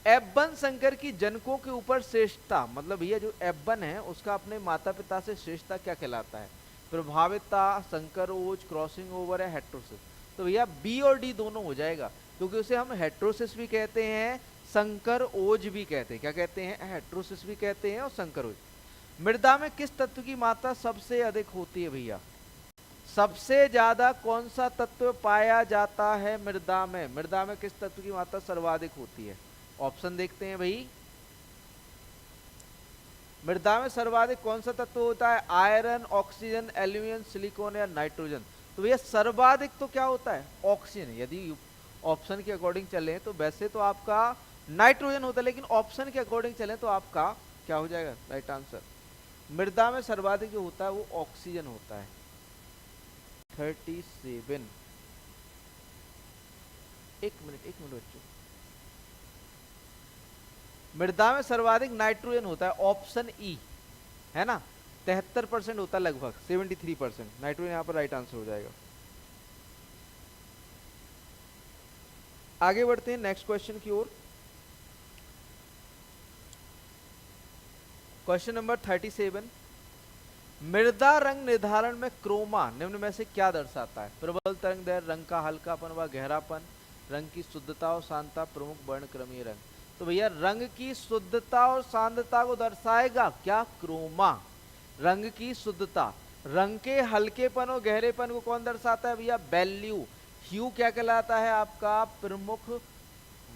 F1 संकर की जनकों के ऊपर श्रेष्ठता, मतलब भैया जो F1 है उसका अपने माता पिता से श्रेष्ठता क्या कहलाता है? प्रभाविता, संकरोज, क्रॉसिंग ओवर या हेट्रोसिस? तो भैया बी और डी दोनों हो जाएगा, क्योंकि उसे हम हेट्रोसिस भी कहते हैं, संकर ओज भी कहते हैं। क्या कहते हैं? हेट्रोसिस भी कहते हैं और संकरोज। मृदा में किस तत्व की मात्रा सबसे अधिक होती है भैया? सबसे ज्यादा कौन सा तत्व पाया जाता है मृदा में? मृदा में किस तत्व की मात्रा सर्वाधिक होती है? ऑप्शन देखते हैं भाई। मृदा में सर्वाधिक कौन सा तत्व होता है? आयरन, ऑक्सीजन, एल्यूमिनियम, सिलिकॉन या नाइट्रोजन? तो भैया सर्वाधिक तो क्या होता है? ऑक्सीजन। यदि ऑप्शन के अकॉर्डिंग चले तो वैसे तो आपका नाइट्रोजन होता है, लेकिन ऑप्शन के अकॉर्डिंग चले तो आपका क्या हो जाएगा राइट आंसर? मृदा में सर्वाधिक जो होता है वो ऑक्सीजन होता है। 37, एक मिनट बच्चों, मृदा में सर्वाधिक नाइट्रोजन होता है, ऑप्शन ई, है ना। 73% होता है लगभग, 73% नाइट्रोजन यहां पर राइट आंसर हो जाएगा। आगे बढ़ते हैं नेक्स्ट क्वेश्चन की ओर। क्वेश्चन नंबर 37, मृदा रंग निर्धारण में क्रोमा निम्न में से क्या दर्शाता है? प्रबल तरंग दैर्घ्य, रंग का हल्कापन व गहरापन, रंग की शुद्धता और शांतता, प्रमुख वर्णक्रमीय रंग। तो भैया रंग की शुद्धता और शांतता को दर्शाएगा क्या? क्रोमा। रंग की शुद्धता, रंग के हल्केपन और गहरेपन को कौन दर्शाता है भैया? वैल्यू। ह्यू क्या कहलाता है? आपका प्रमुख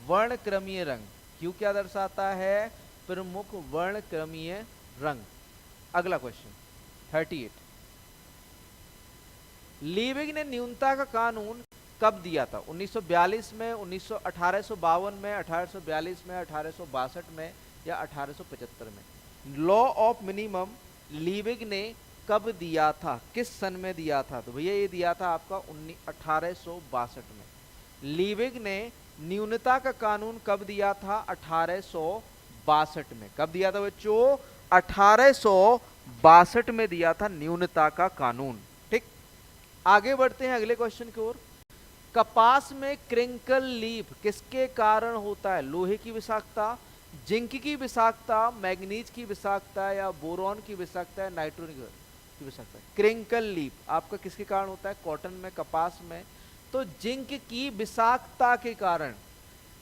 वर्णक्रमीय रंग। ह्यू क्या दर्शाता है? प्रमुख वर्णक्रमीय रंग। अगला क्वेश्चन 38, लीबिग ने न्यूनता का कानून कब दिया था? 1942 में, 1852 में, 1842 में, 1862 में या 1875 में? लॉ ऑफ मिनिमम लीबिग ने कब दिया था? किस सन में दिया था? तो भैया ये दिया था आपका 1862 में। लीबिग ने न्यूनता का कानून कब दिया था? 1862 में। कब दिया था बच्चों? 1862 में दिया था न्यूनता का कानून। ठीक, आगे बढ़ते हैं अगले क्वेश्चन की ओर। कपास में क्रिंकल लीफ किसके कारण होता है? लोहे की विषाक्तता, जिंक की विषाक्तता, मैग्नीज की विषाक्तता या बोरॉन की विषाक्तता या नाइट्रोजन की विषाक्तता? क्रिंकल लीफ आपका किसके कारण होता है? कॉटन में, कपास में। तो जिंक की विषाक्तता के कारण।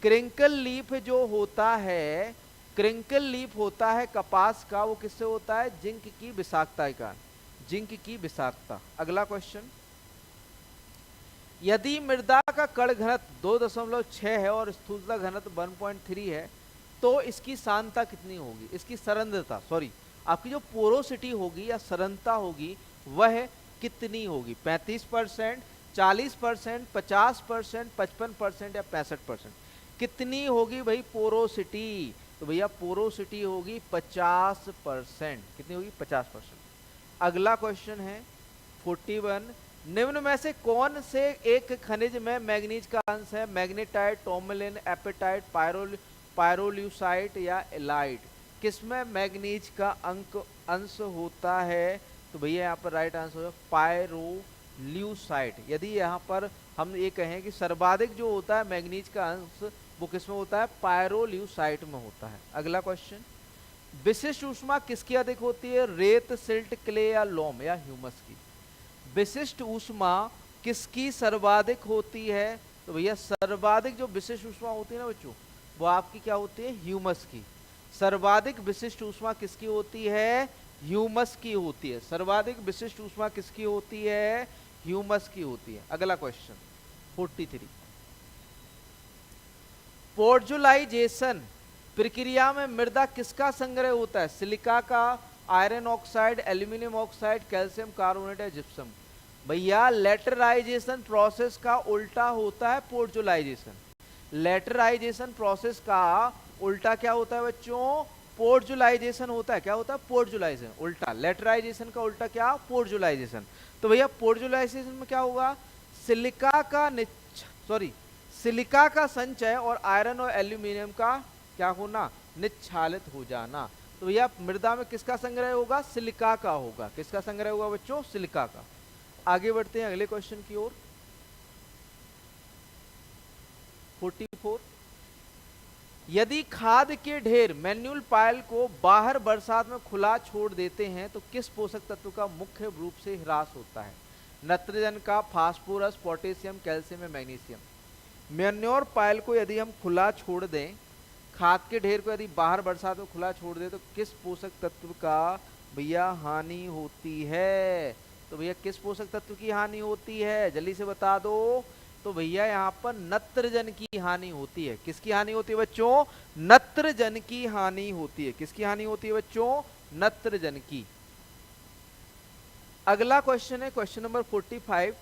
क्रिंकल लीफ जो होता है, क्रिंकल लीफ होता है कपास का, वो किससे होता है? जिंक की विषाक्तता के कारण, जिंक की विषाक्तता। अगला क्वेश्चन, यदि मृदा का कण घनत्व 2.6 है और स्थूलता घनत्व 1.3 है तो इसकी सांद्रता कितनी होगी? इसकी सरंध्रता, सॉरी, आपकी जो पोरोसिटी होगी या सरंध्रता होगी वह कितनी होगी? 35%, 40%, 50%, 55% या 65%? कितनी होगी भाई पोरोसिटी? तो भैया पोरोसिटी होगी 50%। कितनी होगी? 50%। अगला क्वेश्चन है 41, निम्न में से कौन से एक खनिज में मैग्नीज का अंश है? मैग्नेटाइट, टोरमेलिन, एपेटाइट, पायरोल्यूसाइट या एलाइट? किसमें मैग्नीज का अंश होता है? तो भैया यहाँ पर राइट आंसर होगा पायरोल्यूसाइड। यदि यहाँ पर हम ये कहें कि सर्वाधिक जो होता है मैग्नीज का अंश वो किसमें होता है? पायरोल्यूसाइड में होता है। अगला क्वेश्चन, विशिष्ट ऊष्मा किसकी अधिक होती है? रेत, सिल्ट, क्ले या लोम या ह्यूमस की? विशिष्ट ऊष्मा किसकी सर्वाधिक होती है? तो भैया सर्वाधिक जो विशिष्ट ऊष्मा होती है ना बच्चों, वो आपकी क्या होती है? ह्यूमस की। सर्वाधिक विशिष्ट ऊष्मा किसकी होती है? ह्यूमस की होती है। सर्वाधिक विशिष्ट ऊष्मा किसकी होती है? ह्यूमस की होती है। अगला क्वेश्चन 43, पोर्जुलाइजेशन प्रक्रिया में मृदा किसका संग्रह होता है? सिलिका का, iron oxide, aluminium oxide, calcium carbonate या जिप्सम? भैया लेटराइजेशन प्रोसेस का उल्टा होता है पोर्जुलाइजेशन। लेटराइजेशन प्रोसेस का उल्टा क्या होता है बच्चों? पोर्जुलाइजेशन होता है। क्या होता है? पोर्जुलाइजेशन उल्टा। लेटराइजेशन का उल्टा क्या? पोर्जुलाइजेशन। तो भैया पोर्जुलाइजेशन में क्या होगा? सिलिका का सिलिका का संचय और आयरन और एल्यूमिनियम का क्या होना? निच्छालित हो जाना। तो भैया मृदा में किसका संग्रह होगा? सिलिका का होगा। किसका संग्रह होगा बच्चों? सिलिका का। आगे बढ़ते हैं अगले क्वेश्चन की ओर। 44, यदि खाद के ढेर मैन्यूल पाइल को बाहर बरसात में खुला छोड़ देते हैं तो किस पोषक तत्व का मुख्य रूप से ह्रास होता है? नाइट्रोजन का, फास्फोरस, पोटेशियम, कैल्शियम या मैग्नीशियम? मैन्योर पाइल को यदि हम खुला छोड़ दें, खाद के ढेर को यदि बाहर बरसात में खुला छोड़ दें तो किस पोषक तत्व का भैया हानि होती है? तो भैया किस पोषक तत्व की हानि होती है? जल्दी से बता दो। तो भैया यहाँ पर नत्रजन की हानि होती है। किसकी हानि होती है बच्चों? नत्रजन की हानि होती है। किसकी हानि होती है बच्चों? नत्रजन की। अगला क्वेश्चन है क्वेश्चन नंबर 45,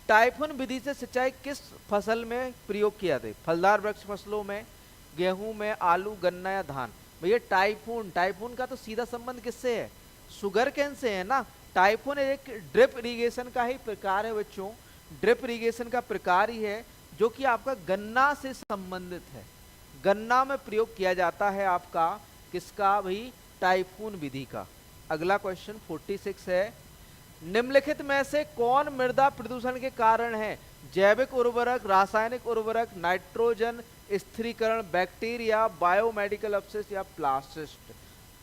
टाइफून विधि से सिंचाई किस फसल में प्रयोग किया जाता है? फलदार वृक्ष फसलों में, गेहूं में, आलू, गन्ना या धान? भैया टाइफून का तो सीधा संबंध किससे है? शुगर केन से है ना। टाइफून एक ड्रिप इरिगेशन का ही प्रकार है बच्चों। ड्रिप इरिगेशन का प्रकार ही है जो कि आपका गन्ना से संबंधित है। गन्ना में प्रयोग किया जाता है आपका किसका भाई? टाइफून विधि का। अगला क्वेश्चन 46 है, निम्नलिखित में से कौन मृदा प्रदूषण के कारण है? जैविक उर्वरक, रासायनिक उर्वरक, नाइट्रोजन स्थिरीकरण, बैक्टीरिया, बायोमेडिकल अपशिष्ट या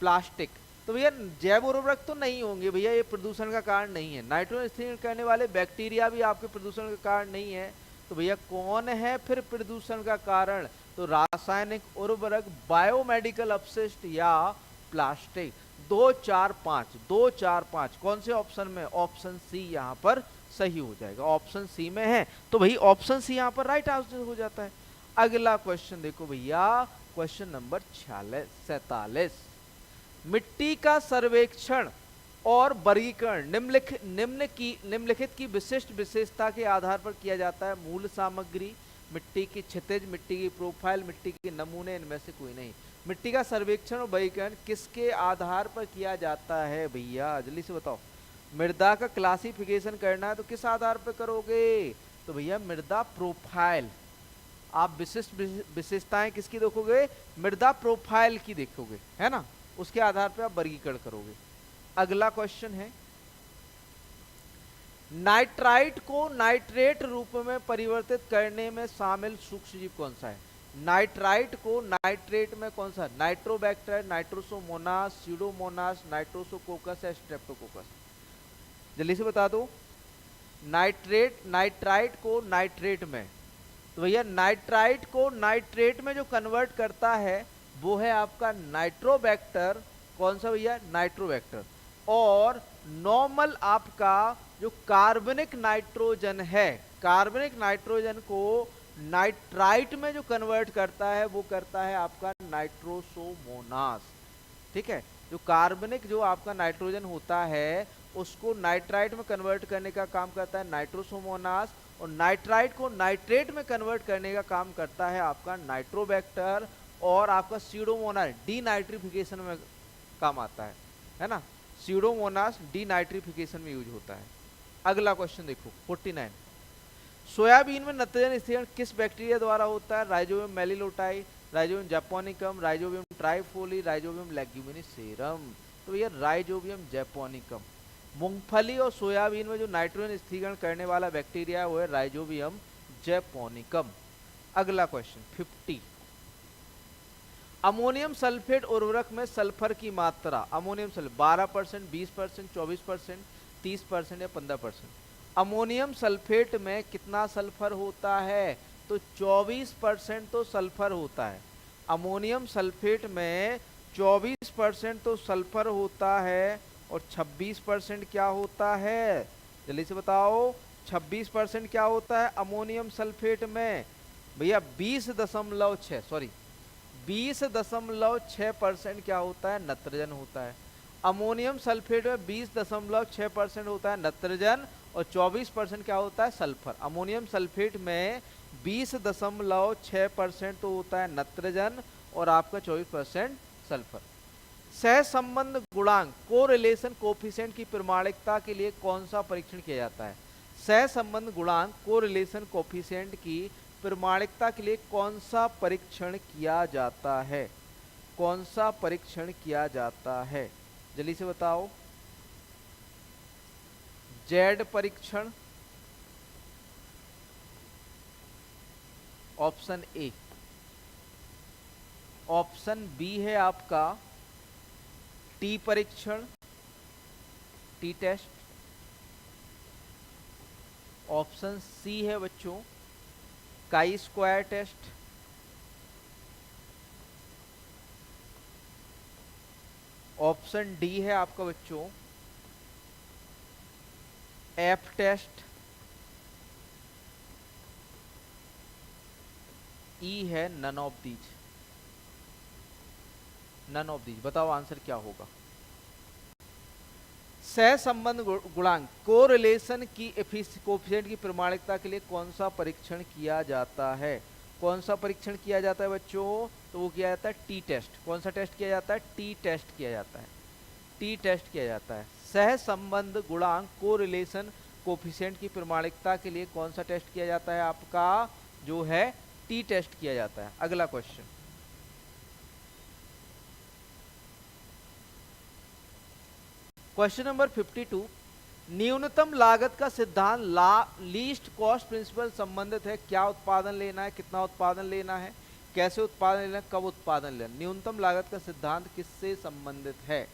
प्लास्टिक? तो भैया जैव उर्वरक तो नहीं होंगे भैया, ये प्रदूषण का कारण नहीं है। नाइट्रोजन स्थिरीकरण करने वाले बैक्टीरिया भी आपके प्रदूषण का कारण नहीं है। तो भैया कौन है फिर प्रदूषण का कारण? तो रासायनिक उर्वरक, बायोमेडिकल अपशिष्ट या प्लास्टिक। 2, 4, 5, 2, 4, 5 कौन से ऑप्शन में? ऑप्शन सी यहाँ पर सही हो जाएगा। ऑप्शन सी में है तो भाई ऑप्शन सी यहाँ पर राइट आंसर हो जाता है। अगला क्वेश्चन देखो भैया, क्वेश्चन नंबर 47, मिट्टी का सर्वेक्षण और वर्गीकरण निम्नलिखित की विशिष्ट विशेषता के आधार पर किया जाता है? मूल सामग्री, मिट्टी की क्षितिज, मिट्टी की प्रोफाइल, मिट्टी के नमूने, इनमें से कोई नहीं। मिट्टी का सर्वेक्षण और वर्गीकरण किसके आधार पर किया जाता है भैया? जल्दी से बताओ। मृदा का क्लासिफिकेशन करना है तो किस आधार पर करोगे? तो भैया मृदा प्रोफाइल। आप विशिष्ट विशेषताएं किसकी देखोगे? मृदा प्रोफाइल की देखोगे, है ना। उसके आधार पर आप वर्गीकरण करोगे। अगला क्वेश्चन है, नाइट्राइट को नाइट्रेट रूप में परिवर्तित करने में शामिल सूक्ष्मजीव कौन सा है? नाइट्राइट को नाइट्रेट में कौन सा? नाइट्रोबैक्टर, नाइट्रोसोमोनास, स्यूडोमोनास, नाइट्रोसोकोकस या स्ट्रेप्टोकोकस? जल्दी से बता दो। नाइट्राइट को नाइट्रेट में, तो भैया नाइट्राइट को नाइट्रेट में जो कन्वर्ट करता है वो है आपका नाइट्रोबैक्टर। कौन सा भैया? नाइट्रोबैक्टर। और नॉर्मल आपका जो कार्बनिक नाइट्रोजन है, कार्बनिक नाइट्रोजन को नाइट्राइट में जो कन्वर्ट करता है वो करता है आपका नाइट्रोसोमोनास। ठीक है, जो कार्बनिक जो आपका नाइट्रोजन होता है उसको नाइट्राइट में कन्वर्ट करने का काम करता है नाइट्रोसोमोनास, और नाइट्राइट को नाइट्रेट में कन्वर्ट करने का काम करता है आपका नाइट्रोबैक्टर, और आपका स्यूडोमोनास डीनाइट्रिफिकेशन में काम आता है ना। स्यूडोमोनास डीनाइट्रिफिकेशन में यूज होता है। अगला क्वेश्चन देखो 49, सोयाबीन में नत्रजन स्थिरीकरण किस बैक्टीरिया द्वारा होता है? Rhizobium meliloti, Rhizobium japonicum, Rhizobium trifolii, Rhizobium leguminosarum. तो भैया राइजोबियम जैपोनिकम। मूंगफली और सोयाबीन में जो नाइट्रोजन स्थिरीकरण करने वाला बैक्टीरिया है वो है राइजोबियम जैपोनिकम। अगला क्वेश्चन 50। अमोनियम सल्फेट उर्वरक में सल्फर की मात्रा, अमोनियम सल्फेट 12%, 20%, 24%, 30% या 15%। अमोनियम सल्फेट में कितना सल्फर होता है? तो 24% तो सल्फर होता है। अमोनियम सल्फेट में 24% तो सल्फर होता है और 26% क्या होता है? जल्दी से बताओ, 26% क्या होता है अमोनियम सल्फेट में? भैया 20.6 सॉरी 20.6% क्या होता है? नत्रजन होता है। अमोनियम सल्फेट में 20.6% होता है नत्रजन और 24% क्या होता है? सल्फर। अमोनियम सल्फेट में 20.6% तो होता है नत्रजन और आपका 24% सल्फर। सहसंबंध गुणांक कोरिलेशन कोफिशिएंट की प्रमाणिकता के लिए कौन सा परीक्षण किया जाता है? सहसंबंध गुणांक कोरिलेशन कोफिशिएंट की प्रमाणिकता के लिए कौन सा परीक्षण किया जाता है? कौन सा परीक्षण किया जाता है? जल्दी से बताओ। जेड परीक्षण, ऑप्शन ए। ऑप्शन बी है आपका टी परीक्षण, टी टेस्ट। ऑप्शन सी है बच्चों chi square test. Option D है आपका बच्चों एफ टेस्ट। ई है none of these. None of these. बताओ आंसर क्या होगा? सहसंबंध गुणांक कोरिलेशन की कोफिशिएंट की प्रमाणिकता के लिए कौन सा परीक्षण किया जाता है? कौन सा परीक्षण किया जाता है बच्चों? तो वो किया जाता है टी टेस्ट। कौन सा टेस्ट किया जाता है? टी टेस्ट किया जाता है। टी टेस्ट किया जाता है। सहसंबंध गुणांक कोरिलेशन कोफिशिएंट की प्रमाणिकता के लिए कौन सा टेस्ट किया जाता है? आपका जो है टी टेस्ट किया जाता है। अगला क्वेश्चन क्वेश्चन नंबर 52। न्यूनतम लागत का सिद्धांत लीस्ट कॉस्ट प्रिंसिपल संबंधित है। क्या उत्पादन लेना है, कितना उत्पादन लेना है, कैसे उत्पादन लेना है, कब उत्पादन लेना? न्यूनतम लागत का सिद्धांत किससे संबंधित है?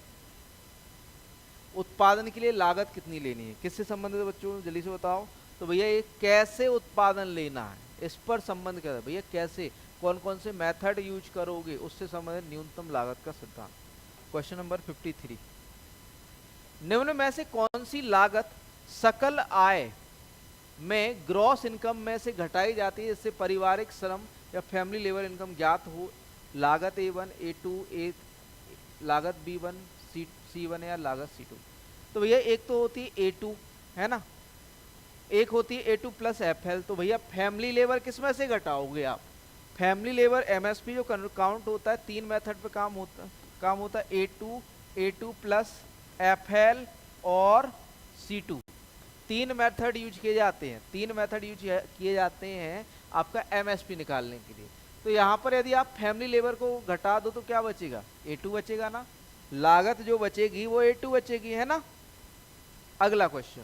उत्पादन के लिए लागत कितनी लेनी है, किससे संबंधित है बच्चों? जल्दी से बताओ। तो भैया ये कैसे उत्पादन लेना है इस पर संबंध क्या है भैया? कैसे, कौन कौन से मेथड यूज करोगे उससे संबंधित न्यूनतम लागत का सिद्धांत। Question number 53। निम्न में से कौन सी लागत सकल आय में ग्रॉस इनकम में से घटाई जाती है जिससे पारिवारिक श्रम या फैमिली लेबर इनकम ज्ञात हो? लागत A1, A2, लागत B1, C1 या लागत C2। तो भैया एक तो होती है A2 है ना, एक होती है A2 प्लस FL। तो भैया फैमिली लेबर किस में से घटाओगे आप? फैमिली लेबर MSP जो काउंट होता है 3 मेथड पे काम होता है A2 प्लस FL और C2। 3 मेथड यूज किए जाते हैं। 3 मेथड यूज किए जाते हैं आपका MSP निकालने के लिए। तो यहाँ पर यदि आप फैमिली लेबर को घटा दो तो क्या बचेगा? A2 बचेगा ना। लागत जो बचेगी वो A2 बचेगी, है ना। अगला क्वेश्चन,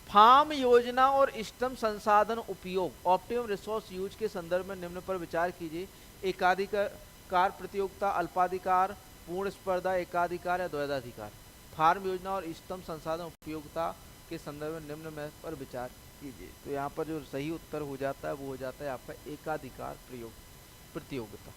फार्म योजना और इष्टतम संसाधन उपयोग ऑप्टिमम रिसोर्स यूज के संदर्भ में निम्न पर विचार कीजिए। एकाधिकार प्रतियोगिता, अल्पाधिकार, पूर्ण स्पर्धा, एकाधिकार या द्वैधाधिकार। फार्म योजना और इष्टतम संसाधन उपयोगिता के संदर्भ में निम्न में पर विचार कीजिए। तो यहाँ पर जो सही उत्तर हो जाता है वो हो जाता है आपका एकाधिकार प्रतियोगिता।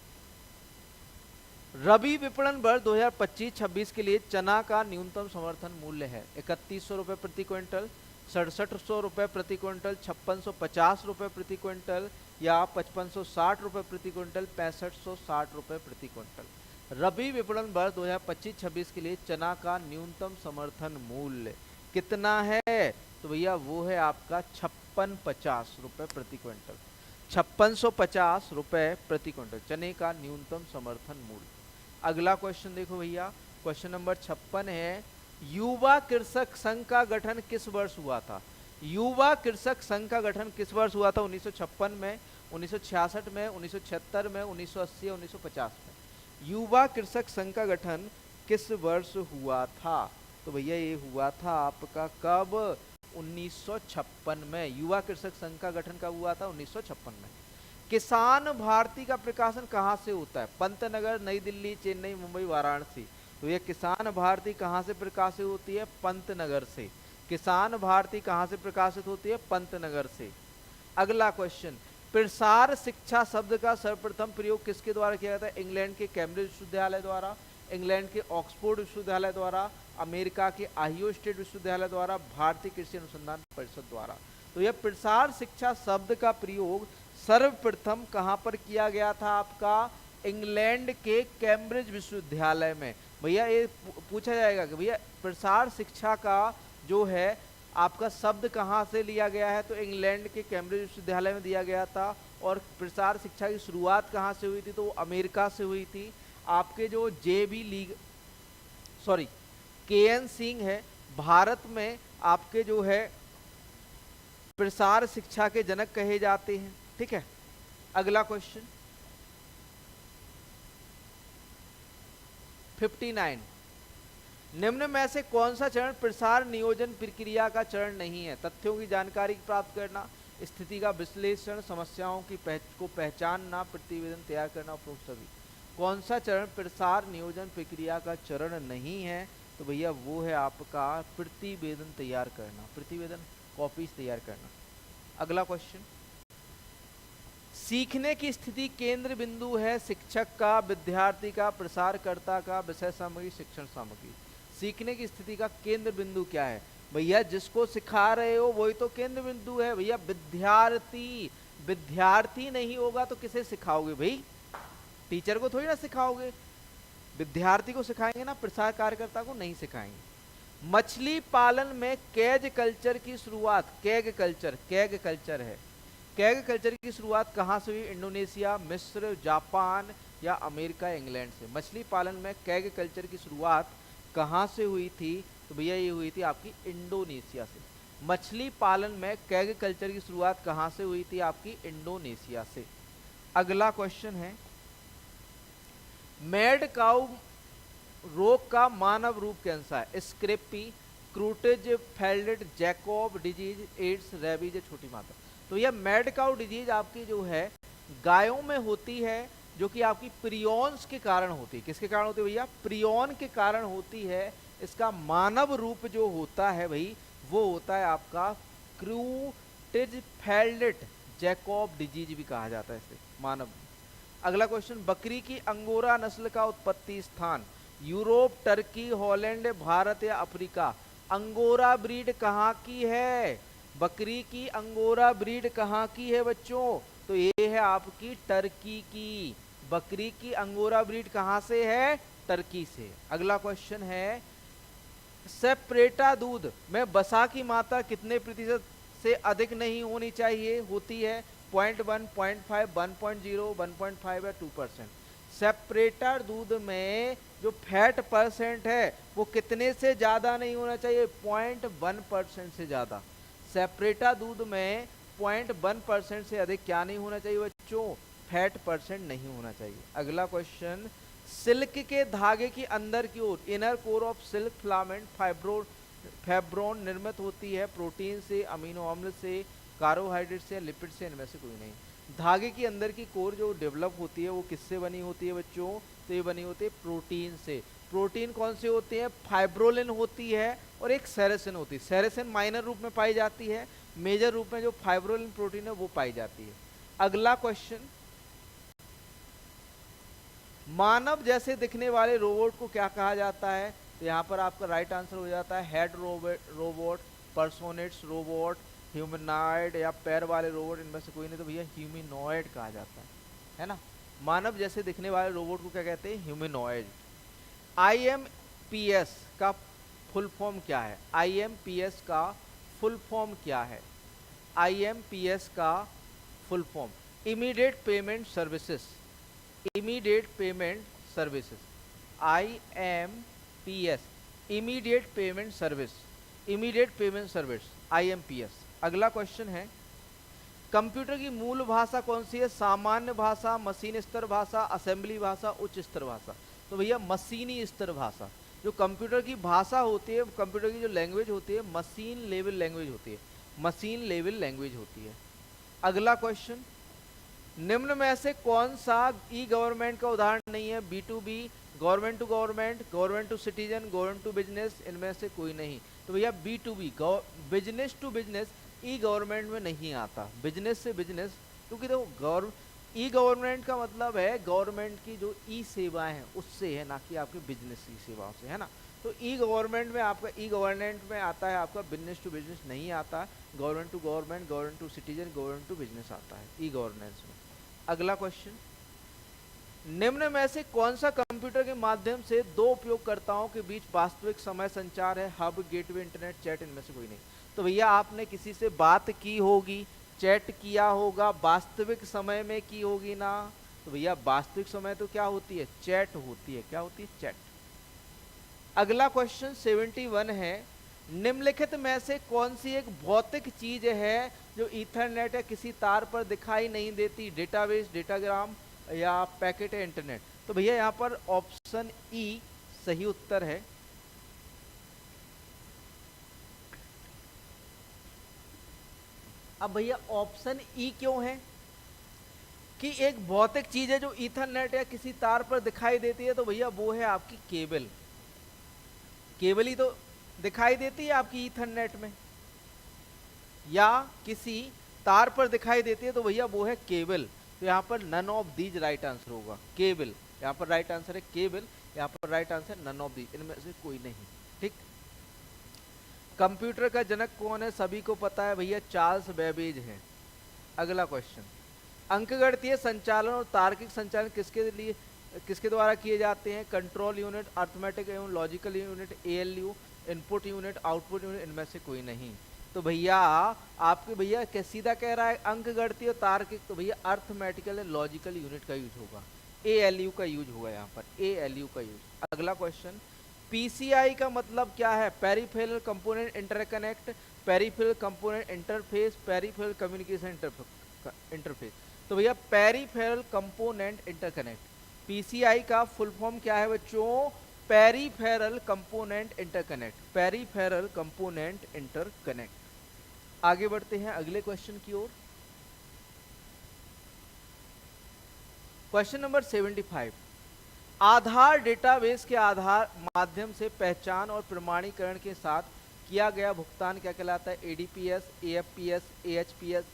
रबी विपणन वर्ष 2025-26 के लिए चना का न्यूनतम समर्थन मूल्य है 3100 रुपये प्रति क्विंटल, 6700 रुपये प्रति क्विंटल, 5650 रुपये प्रति क्विंटल या 5560 रुपये प्रति क्विंटल, 6560 रुपये प्रति क्विंटल। रबी विपणन वर्ष 2025-26 के लिए चना का न्यूनतम समर्थन मूल्य कितना है? तो भैया वो है आपका 5650 रुपये प्रति क्विंटल। 5650 रुपये प्रति क्विंटल चने का न्यूनतम समर्थन मूल्य। अगला क्वेश्चन देखो भैया, क्वेश्चन नंबर 56 है, युवा कृषक संघ का गठन किस वर्ष हुआ था? युवा कृषक संघ का गठन किस वर्ष हुआ था? 1956 में। 1966 में, 1976 में, 1980 या 1950 में। युवा कृषक संघ का गठन किस वर्ष हुआ था? तो भैया ये हुआ था आपका कब? 1956 में। युवा कृषक संघ का गठन कब हुआ था? 1956 में। किसान भारती का प्रकाशन कहाँ से होता है? पंतनगर, नई दिल्ली, चेन्नई, मुंबई, वाराणसी। तो ये किसान भारती कहाँ से प्रकाशित होती है? पंतनगर से। किसान भारती कहाँ से प्रकाशित होती है? पंतनगर से। अगला क्वेश्चन, प्रसार शिक्षा शब्द का सर्वप्रथम प्रयोग किसके द्वारा किया जाता है? इंग्लैंड के कैम्ब्रिज विश्वविद्यालय द्वारा, इंग्लैंड के ऑक्सफोर्ड विश्वविद्यालय द्वारा, अमेरिका के आहियो स्टेट विश्वविद्यालय द्वारा, भारतीय कृषि अनुसंधान परिषद द्वारा। तो यह प्रसार शिक्षा शब्द का प्रयोग सर्वप्रथम कहां पर किया गया था? आपका इंग्लैंड के कैम्ब्रिज विश्वविद्यालय में। भैया ये पूछा जाएगा कि भैया प्रसार शिक्षा का जो है आपका शब्द कहाँ से लिया गया है? तो इंग्लैंड के कैम्ब्रिज विश्वविद्यालय में दिया गया था। और प्रसार शिक्षा की शुरुआत कहाँ से हुई थी? तो वो अमेरिका से हुई थी। आपके जो के.एन. सिंह है, भारत में आपके जो है प्रसार शिक्षा के जनक कहे जाते हैं। ठीक है, अगला क्वेश्चन 59, निम्न में से कौन सा चरण प्रसार नियोजन प्रक्रिया का चरण नहीं है? तथ्यों की जानकारी प्राप्त करना, स्थिति का विश्लेषण, समस्याओं की को पहचानना, प्रतिवेदन तैयार करना, उपरोक्त सभी। कौन सा चरण प्रसार नियोजन प्रक्रिया का चरण नहीं है? तो भैया वो है आपका प्रतिवेदन तैयार करना, प्रतिवेदन कॉपीज तैयार करना। अगला क्वेश्चन, सीखने की स्थिति केंद्र बिंदु है शिक्षक का, विद्यार्थी का, प्रसारकर्ता का, विषय सामग्री, शिक्षण सामग्री। सीखने की स्थिति का केंद्र बिंदु क्या है? भैया जिसको सिखा रहे हो वही तो केंद्र बिंदु है। भैया विद्यार्थी, विद्यार्थी नहीं होगा तो किसे सिखाओगे भाई? टीचर को थोड़ी ना सिखाओगे, विद्यार्थी को सिखाएंगे ना, प्रसार कार्यकर्ता को नहीं सिखाएंगे। मछली पालन में कैग कल्चर की शुरुआत, कैग कल्चर है, कैग कल्चर की शुरुआत कहाँ से हुई? इंडोनेशिया, मिस्र, जापान या अमेरिका, इंग्लैंड से। मछली पालन में कैग कल्चर की शुरुआत कहाँ से हुई थी? तो भैया ये हुई थी आपकी इंडोनेशिया से। मछली पालन में कैग कल्चर की शुरुआत कहाँ से हुई थी? आपकी इंडोनेशिया से। अगला क्वेश्चन है, मैड काउ रोग का मानव रूप कैसा है? स्क्रेपी, क्रूटेज, फेल्डेड, जैकोब डिजीज, एड्स, रेबीज, छोटी माता। तो यह मैड काउ डिजीज आपकी जो है गायों में होती है, जो कि आपकी प्रियॉन्स के कारण होती है। किसके कारण होती है भैया? प्रियॉन के कारण होती है। इसका मानव रूप जो होता है भाई वो होता है आपका क्रूटेज फेल्डेड जैकोब डिजीज भी कहा जाता है इसे, मानव। अगला क्वेश्चन, बकरी की अंगोरा नस्ल का उत्पत्ति स्थान यूरोप, टर्की, हॉलैंड, भारत या अफ्रीका। अंगोरा ब्रीड कहाँ की है? बकरी की अंगोरा ब्रीड कहाँ की है बच्चों? तो ये है आपकी टर्की की। बकरी की अंगोरा ब्रीड कहाँ से है? टर्की से। अगला क्वेश्चन है, सेपरेटा दूध में वसा की मात्रा कितने प्रतिशत से अधिक नहीं होनी चाहिए होती है? 0.1, 0.5, 1.0, 1.5 या 2%। सेपरेटर दूध में जो फैट परसेंट है वो कितने से ज्यादा नहीं होना चाहिए? 0.1% से ज्यादा। सेपरेटा दूध में 0.1% से अधिक क्या नहीं होना चाहिए बच्चों? फैट परसेंट नहीं होना चाहिए। अगला क्वेश्चन, सिल्क के धागे की अंदर की ओर, inner core of silk filament fibroin निर्मित होती है प्रोटीन से, अमीनो अम्ल से, कार्बोहाइड्रेट से, लिपिड से, इनमें से कोई नहीं। धागे की अंदर की कोर जो डेवलप होती है वो किससे बनी होती है बच्चों? तो ये बनी होती है प्रोटीन से। प्रोटीन कौन से होते हैं? फाइब्रोलिन होती है और एक सेरेसिन होती है। सेरेसिन माइनर रूप में पाई जाती है, मेजर रूप में जो फाइब्रोलिन प्रोटीन है वो पाई जाती है। अगला क्वेश्चन, मानव जैसे दिखने वाले रोबोट को क्या कहा जाता है? तो यहाँ पर आपका राइट आंसर हो जाता है हेड रोबोट, पर्सोनेट्स रोबोट, ह्यूमनॉइड या पैर वाले रोबोट, इनमें से कोई नहीं। तो भैया ह्यूमनॉइड कहा जाता है ना। मानव जैसे दिखने वाले रोबोट को क्या कहते हैं? ह्यूमनॉइड। IMPS का फुल फॉर्म क्या है? IMPS का फुल फॉर्म क्या है? IMPS का full form immediate payment services, immediate payment services, IMPS, immediate payment service, immediate payment service, IMPS। अगला क्वेश्चन है, कंप्यूटर की मूल भाषा कौन सी है? सामान्य भाषा, मशीन स्तर भाषा, असेंबली भाषा, उच्च स्तर भाषा। तो भैया मशीनी स्तर भाषा। जो कंप्यूटर की भाषा होती है, कंप्यूटर की जो लैंग्वेज होती है, मशीन लेवल लैंग्वेज होती है, मशीन लेवल लैंग्वेज होती है। अगला क्वेश्चन, निम्न में से कौन सा ई गवर्नमेंट का उदाहरण नहीं है? B2B, government to government, government to citizen, government to business, इनमें से कोई नहीं। तो भैया B2B, business to business, e government में नहीं आता। बिजनेस से बिजनेस, क्योंकि देखो ई गवर्नमेंट का मतलब है गवर्नमेंट की जो ई सेवाएं हैं उससे है, ना कि आपके बिजनेस की सेवाओं से, है ना। तो ई गवर्नमेंट में आपका, ई गवर्नमेंट में आता है आपका बिजनेस टू बिजनेस नहीं आता, government to government, government to citizen, government to business आता है ई गवर्नेंस में। अगला क्वेश्चन, निम्न में से कौन सा कंप्यूटर के माध्यम से दो उपयोगकर्ताओं के बीच वास्तविक समय संचार है? हब, गेटवे, इंटरनेट, चैट, इनमें से कोई नहीं। तो भैया आपने किसी से बात की होगी, चैट किया होगा, वास्तविक समय में की होगी ना। तो भैया वास्तविक समय तो क्या होती है? चैट होती है। क्या होती है? चैट। अगला क्वेश्चन 71 है, निम्नलिखित में से कौन सी एक भौतिक चीज है जो ईथरनेट या किसी तार पर दिखाई नहीं देती? डेटाबेस, डेटाग्राम या पैकेट है इंटरनेट। तो भैया यहाँ पर ऑप्शन ई सही उत्तर है। अब भैया ऑप्शन ई क्यों है? कि एक भौतिक चीज है जो ईथरनेट या किसी तार पर दिखाई देती है, तो भैया वो है आपकी केबल। केबल ही तो दिखाई देती है आपकी ईथरनेट में, या किसी तार पर दिखाई देती है, तो भैया वो है केबल। तो यहाँ पर none of these right answer होगा, केबल। यहाँ पर राइट आंसर है केबल, यहाँ पर right answer none of these, इनमें से कोई नहीं। ठीक। कंप्यूटर का जनक कौन है? सभी को पता है भैया, चार्ल्स बेबेज है। अगला क्वेश्चन, अंकगणितीय संचालन और तार्किक संचालन किसके द्वारा किए जाते हैं? कंट्रोल यूनिट, अर्थमेटिक एवं logical unit, ALU, input unit, output unit, इनमें से कोई नहीं। तो भैया आपके भैया सीधा कह रहा है अंकगणितीय और तार्किक, तो भैया अर्थमेटिकल एंड लॉजिकल यूनिट का यूज होगा, ALU का यूज होगा यहाँ पर, ALU का यूज। अगला क्वेश्चन, PCI का मतलब क्या है? Peripheral component interconnect, peripheral component interface, peripheral communication interface. तो भैया पेरिफेरल कंपोनेंट इंटरकनेक्ट, PCI का फुल फॉर्म क्या है बच्चों? Peripheral component interconnect, peripheral component interconnect. आगे बढ़ते हैं अगले क्वेश्चन की ओर। क्वेश्चन नंबर 75, आधार डेटाबेस के आधार माध्यम से पहचान और प्रमाणीकरण के साथ किया गया भुगतान क्या कहलाता है? ADPS, AFPS, AHPS,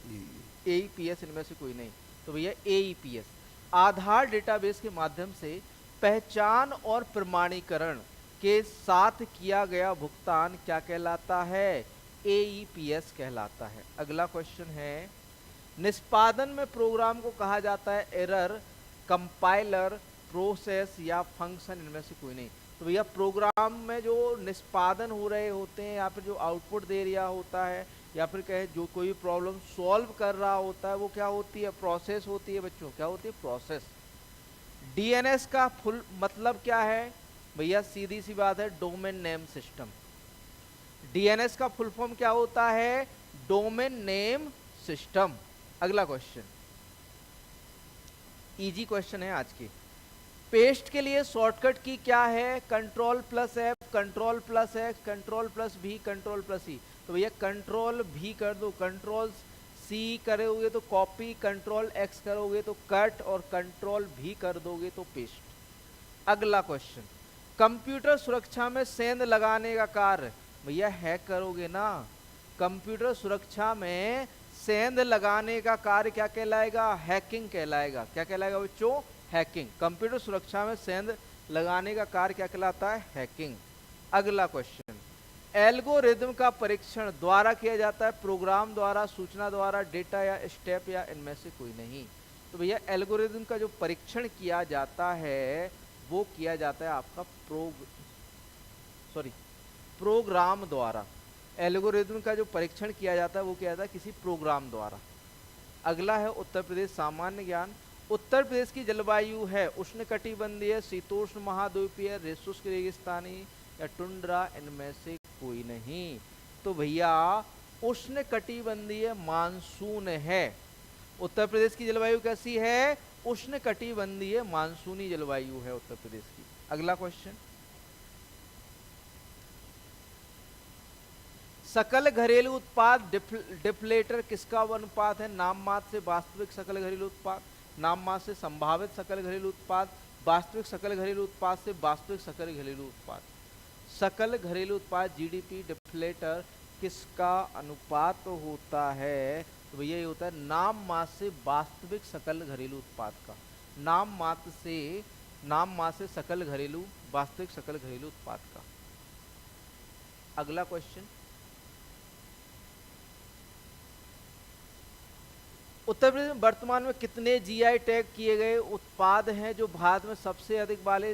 AEPS, इनमें से कोई नहीं। तो भैया AEPS, आधार डेटाबेस के माध्यम से पहचान और प्रमाणीकरण के साथ किया गया भुगतान क्या कहलाता है? AEPS कहलाता है। अगला क्वेश्चन है, निष्पादन में प्रोग्राम को कहा जाता है एरर, कंपाइलर, प्रोसेस या फंक्शन, इनमें से कोई नहीं। तो भैया प्रोग्राम में जो निष्पादन हो रहे होते हैं या फिर जो आउटपुट दे रहा होता है या फिर कहे जो कोई प्रॉब्लम सॉल्व कर रहा होता है, वो क्या होती है? प्रोसेस होती है बच्चों। क्या होती है? प्रोसेस। DNS का फुल मतलब क्या है? भैया सीधी सी बात है, डोमेन नेम सिस्टम। DNS का फुल फॉर्म क्या होता है? Domain name system. अगला क्वेश्चन, इजी क्वेश्चन है आज की। पेस्ट के लिए शॉर्टकट की क्या है? Ctrl+F, Ctrl+X, Ctrl+V, Ctrl+C। तो भैया Ctrl+V कर दो, Ctrl+C करोगे तो कॉपी, Ctrl+X करोगे तो कट, और Ctrl+V कर दोगे तो पेस्ट। अगला क्वेश्चन, कंप्यूटर सुरक्षा में सेंध लगाने का कार्य, भैया हैक करोगे ना। कंप्यूटर सुरक्षा में सेंध लगाने का कार्य क्या कहलाएगा? हैकिंग कहलाएगा। क्या कहलाएगा बच्चों? हैकिंग। कंप्यूटर सुरक्षा में सेंध लगाने का कार्य क्या कहलाता है? हैकिंग। अगला क्वेश्चन, एल्गोरिदम का परीक्षण द्वारा किया जाता है? प्रोग्राम द्वारा, सूचना द्वारा, डेटा या स्टेप, या इनमें से कोई नहीं। तो भैया एल्गोरिदम का जो परीक्षण किया जाता है वो किया जाता है आपका प्रोग्राम द्वारा। एल्गोरिदम का जो परीक्षण किया जाता है वो किया जाता है किसी प्रोग्राम द्वारा। अगला है उत्तर प्रदेश, सामान्य ज्ञान। उत्तर प्रदेश की जलवायु है उष्णकटिबंधीय, शीतोष्ण महाद्वीपीय, शुष्क रेगिस्तानी या टुंड्रा, इनमें से कोई नहीं। तो भैया उष्णकटिबंधीय मानसून है। उत्तर प्रदेश की जलवायु कैसी है? उष्ण कटिबंधीय मानसूनी जलवायु है उत्तर प्रदेश की। अगला क्वेश्चन, सकल घरेलू उत्पाद डिफ्लेटर किसका अनुपात है? नाम मात्र से वास्तविक सकल घरेलू उत्पाद, नाम मात्र से संभावित सकल घरेलू उत्पाद, वास्तविक सकल घरेलू उत्पाद से वास्तविक सकल घरेलू उत्पाद। सकल घरेलू उत्पाद जीडीपी डिफ्लेटर किसका अनुपात होता है? तो भैया ये होता है नाम मात्र से वास्तविक सकल घरेलू उत्पाद का। नाम मात्र से सकल घरेलू, वास्तविक सकल घरेलू उत्पाद का। अगला क्वेश्चन, उत्तर प्रदेश में वर्तमान में कितने जीआई टैग किए गए उत्पाद हैं जो भारत में सबसे अधिक वाले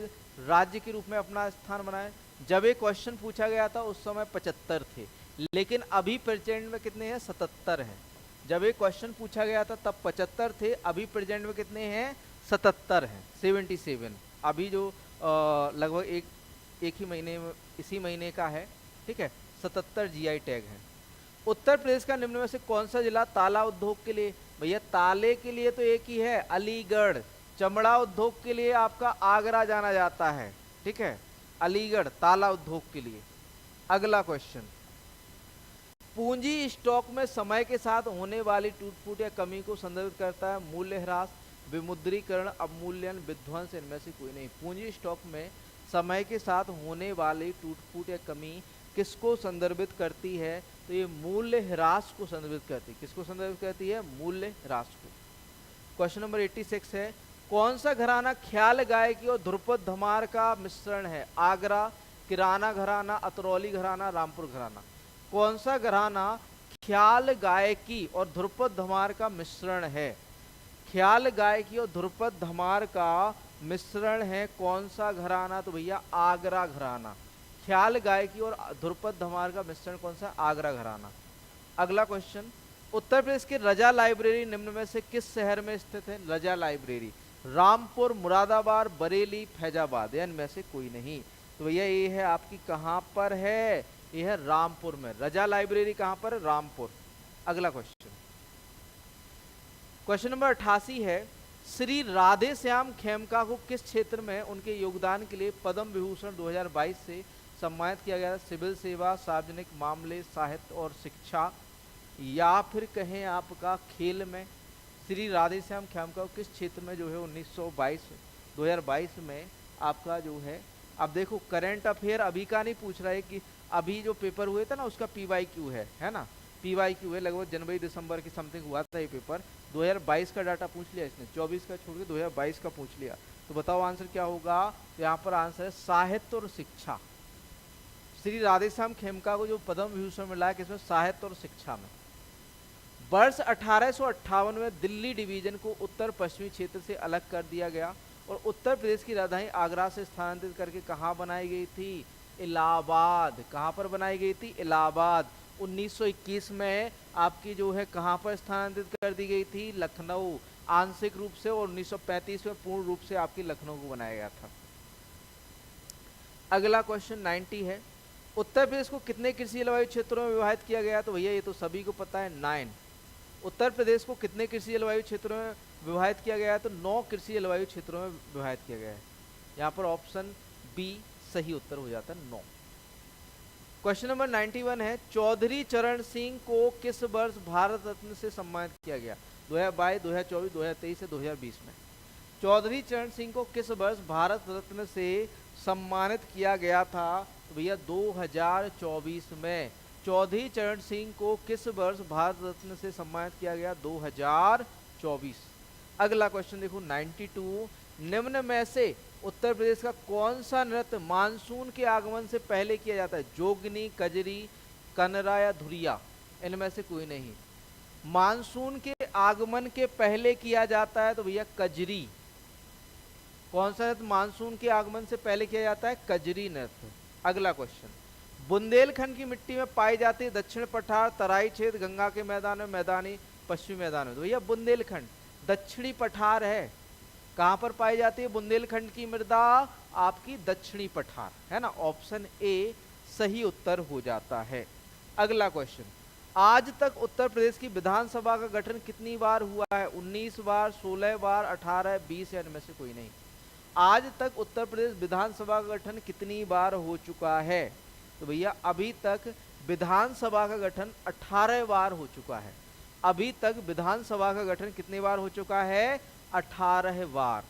राज्य के रूप में अपना स्थान बनाए? जब ये क्वेश्चन पूछा गया था उस समय 75 थे, लेकिन अभी प्रेजेंट में कितने हैं? 77 हैं। जब ये क्वेश्चन पूछा गया था तब 75 थे, अभी प्रेजेंट में कितने हैं? 77 हैं, 77। अभी जो लगभग एक ही महीने में, इसी महीने का है, ठीक है। 77 जीआई टैग हैं। उत्तर प्रदेश का निम्न में से कौन सा जिला ताला उद्योग के लिए? भैया ताले के लिए तो एक ही है, अलीगढ़। चमड़ा उद्योग के लिए आपका आगरा जाना जाता है, ठीक है, अलीगढ़ ताला उद्योग के लिए। अगला क्वेश्चन, पूंजी स्टॉक में समय के साथ होने वाली टूट फूट या कमी को संदर्भित करता है। मूल्य ह्रास, विमुद्रीकरण, अवमूल्यन, विध्वंस, इनमें से कोई नहीं। पूंजी स्टॉक में समय के साथ होने वाली टूट फूट या कमी किसको संदर्भित करती है? तो ये मूल्य ह्रास को संदर्भित करती है। किसको संदर्भित करती है? मूल्य ह्रास को। क्वेश्चन नंबर 86 है, कौन सा घराना ख्याल गायकी और ध्रुपद धमार का मिश्रण है? आगरा, किराना घराना, अतरौली घराना, रामपुर घराना। कौन सा घराना ख्याल गायकी और ध्रुपद धमार का मिश्रण है? ख्याल गायकी और ध्रुपद धमार का मिश्रण है कौन सा घराना? तो भैया आगरा घराना। ख्याल गायकी और ध्रुपद धमार का मिश्रण कौन सा? आगरा घराना। अगला क्वेश्चन, उत्तर प्रदेश की रजा लाइब्रेरी निम्न में से किस शहर में स्थित है? रजा लाइब्रेरी रामपुर, मुरादाबाद, बरेली, फैजाबाद, इनमें से कोई नहीं। तो भैया ये है आपकी कहां पर है? ये है रामपुर में। रजा लाइब्रेरी कहां पर है? रामपुर। अगला क्वेश्चन, क्वेश्चन नंबर 88 है, श्री राधे श्याम खेमका को किस क्षेत्र में उनके योगदान के लिए पद्म विभूषण 2022 से सम्मानित किया गया? सिविल सेवा, सार्वजनिक मामले, साहित्य और शिक्षा, या फिर कहें आपका खेल में। श्री राधे श्याम खेमका को किस क्षेत्र में जो है 2022 में आपका जो है, अब देखो करंट अफेयर अभी का नहीं पूछ रहा है कि अभी जो पेपर हुए थे ना उसका PYQ है ना, PYQ है, लगभग जनवरी दिसंबर की समथिंग हुआ था ये पेपर। 2022 का डाटा पूछ लिया इसने, 24 का छोड़ के 2022 का पूछ लिया। तो बताओ आंसर क्या होगा? तो यहाँ पर आंसर है साहित्य और शिक्षा। श्री राधेश्याम खेमका को जो पद्म विभूषण मिला है किसमें? साहित्य और शिक्षा में। वर्ष 1858 में दिल्ली डिवीजन को उत्तर पश्चिमी क्षेत्र से अलग कर दिया गया और उत्तर प्रदेश की राजधानी आगरा से स्थानांतरित करके कहाँ बनाई गई थी? इलाहाबाद। कहाँ पर बनाई गई थी? इलाहाबाद। 1921 में आपकी जो है कहाँ पर स्थानांतरित कर दी गई थी? लखनऊ आंशिक रूप से, और 1935 में पूर्ण रूप से आपकी लखनऊ को बनाया गया था। अगला क्वेश्चन 90 है, उत्तर प्रदेश को कितने कृषि जलवायु क्षेत्रों में विभाजित किया गया? तो भैया ये तो सभी को पता है, 9। उत्तर प्रदेश को कितने कृषि जलवायु क्षेत्रों में विभाजित किया गया है? तो 9 कृषि जलवायु क्षेत्रों में विभाजित किया गया है। यहाँ पर ऑप्शन बी सही उत्तर हो जाता है, 9। क्वेश्चन नंबर 91 है, चौधरी चरण सिंह को किस वर्ष भारत रत्न से सम्मानित किया गया? 2022, 2024, 2023 से 2020 में। चौधरी चरण सिंह को किस वर्ष भारत रत्न से सम्मानित किया गया था? तो भैया 2024 में। चौधरी चरण सिंह को किस वर्ष भारत रत्न से सम्मानित किया गया? 2024। अगला क्वेश्चन देखो 92, निम्न में से उत्तर प्रदेश का कौन सा नृत्य मानसून के आगमन से पहले किया जाता है? जोगनी, कजरी, कनरा या धुरिया, इनमें से कोई नहीं। मानसून के आगमन के पहले किया जाता है तो भैया कजरी। कौन सा नृत्य मानसून के आगमन से पहले किया जाता है? कजरी नृत्य। अगला क्वेश्चन, बुंदेलखंड की मिट्टी में पाई जाती है दक्षिण पठार, तराई क्षेत्र, गंगा के मैदान में, मैदानी, पश्चिमी मैदान में। तो भैया बुंदेलखंड दक्षिणी पठार है। कहां पर पाई जाती है बुंदेलखंड की मृदा? आपकी दक्षिणी पठार, है ना। ऑप्शन ए सही उत्तर हो जाता है। अगला क्वेश्चन, आज तक उत्तर प्रदेश की विधानसभा का गठन कितनी बार हुआ है? 19 बार, 16 बार, 18, 20 या इनमें से कोई नहीं। आज तक उत्तर प्रदेश विधानसभा का गठन कितनी बार हो चुका है? तो भैया अभी तक विधानसभा का गठन 18 बार हो चुका है। अभी तक विधानसभा का गठन कितनी बार हो चुका है? 18 बार।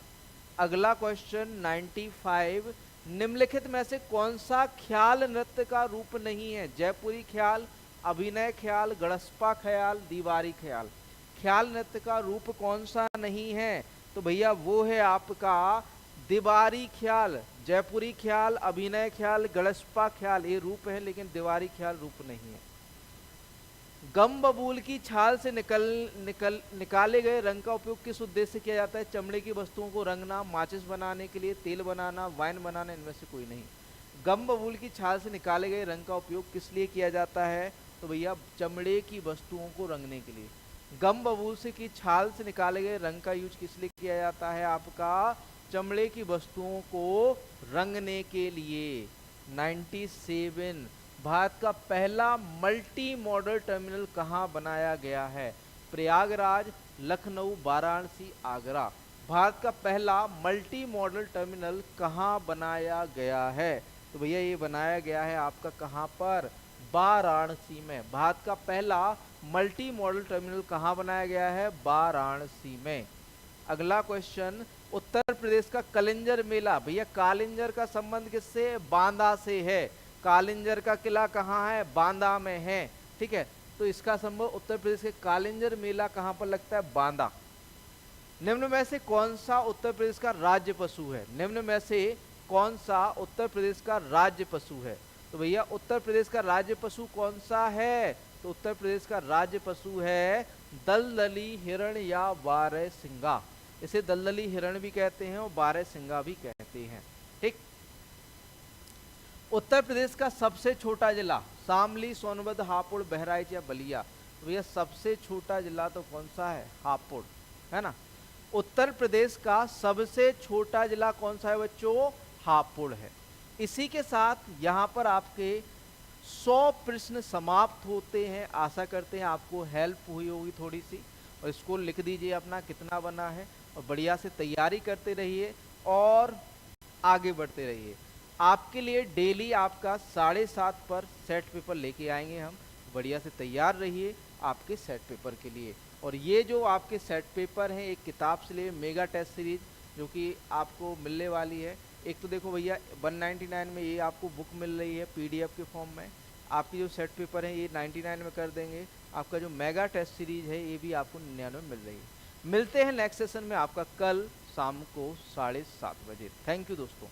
अगला क्वेश्चन 95, निम्नलिखित में से कौन सा ख्याल नृत्य का रूप नहीं है? जयपुरी ख्याल, अभिनय ख्याल, गड़स्पा ख्याल, दीवारी ख्याल। ख्याल नृत्य का रूप कौन सा नहीं है? तो भैया वो है आपका दीवारी ख्याल। जयपुरी ख्याल, अभिनय ख्याल, गड़स्पा ख्याल ये रूप है, लेकिन दीवारी ख्याल रूप नहीं है। गम बबूल की छाल से निकाले गए रंग का उपयोग किस उद्देश्य से किया जाता है? चमड़े की वस्तुओं को रंगना, माचिस बनाने के लिए, तेल बनाना, वाइन बनाना, इनमें से कोई नहीं। गम बबूल की छाल से निकाले गए रंग का उपयोग किस लिए किया जाता है? तो भैया चमड़े की वस्तुओं को रंगने के लिए। गम बबूल से की छाल से निकाले गए रंग का यूज किस लिए किया जाता है? आपका चमड़े की वस्तुओं को रंगने के लिए। 97, भारत का पहला मल्टी मॉडल टर्मिनल कहाँ बनाया गया है? प्रयागराज, लखनऊ, वाराणसी, आगरा। भारत का पहला मल्टी मॉडल टर्मिनल कहाँ बनाया गया है? तो भैया ये बनाया गया है आपका कहाँ पर? वाराणसी में। भारत का पहला मल्टी मॉडल टर्मिनल कहाँ बनाया गया है? वाराणसी में। अगला क्वेश्चन, उत्तर प्रदेश का कलिंजर मेला, भैया कालिंजर का संबंध किससे? बांदा से है। कालिंजर का किला कहाँ है? बांदा में है। ठीक है, तो इसका संबंध उत्तर प्रदेश के कालिंजर मेला कहाँ पर लगता है? बांदा। निम्न में से कौन सा उत्तर प्रदेश का राज्य पशु है? निम्न में से कौन सा उत्तर प्रदेश का राज्य पशु है? तो भैया उत्तर प्रदेश का राज्य पशु कौन सा है? तो उत्तर प्रदेश का राज्य पशु है दलदली हिरण या बारहसिंगा। इसे दलदली हिरण भी कहते हैं और बारहसिंगा भी कहते हैं। ठीक। उत्तर प्रदेश का सबसे छोटा जिला? शामली, सोनभद्र, हापुड़, बहराइच या बलिया। तो भैया सबसे छोटा जिला तो कौन सा है? हापुड़, है ना। उत्तर प्रदेश का सबसे छोटा जिला कौन सा है बच्चों? हापुड़ है। इसी के साथ यहाँ पर आपके 100 प्रश्न समाप्त होते हैं। आशा करते हैं आपको हेल्प हुई होगी थोड़ी सी, और इसको लिख दीजिए अपना कितना बना है, और बढ़िया से तैयारी करते रहिए और आगे बढ़ते रहिए। आपके लिए डेली आपका 7:30 पर सेट पेपर लेके आएंगे हम। बढ़िया से तैयार रहिए आपके सेट पेपर के लिए। और ये जो आपके सेट पेपर हैं, एक किताब से लिए मेगा टेस्ट सीरीज जो कि आपको मिलने वाली है। एक तो देखो भैया 199 में ये आपको बुक मिल रही है पीडीएफ के फॉर्म में। आपकी जो सेट पेपर है ये 99 में कर देंगे। आपका जो मेगा टेस्ट सीरीज है ये भी आपको 99 में मिल रही है। मिलते हैं नेक्स्ट सेशन में आपका कल शाम को 7:30 बजे। थैंक यू दोस्तों।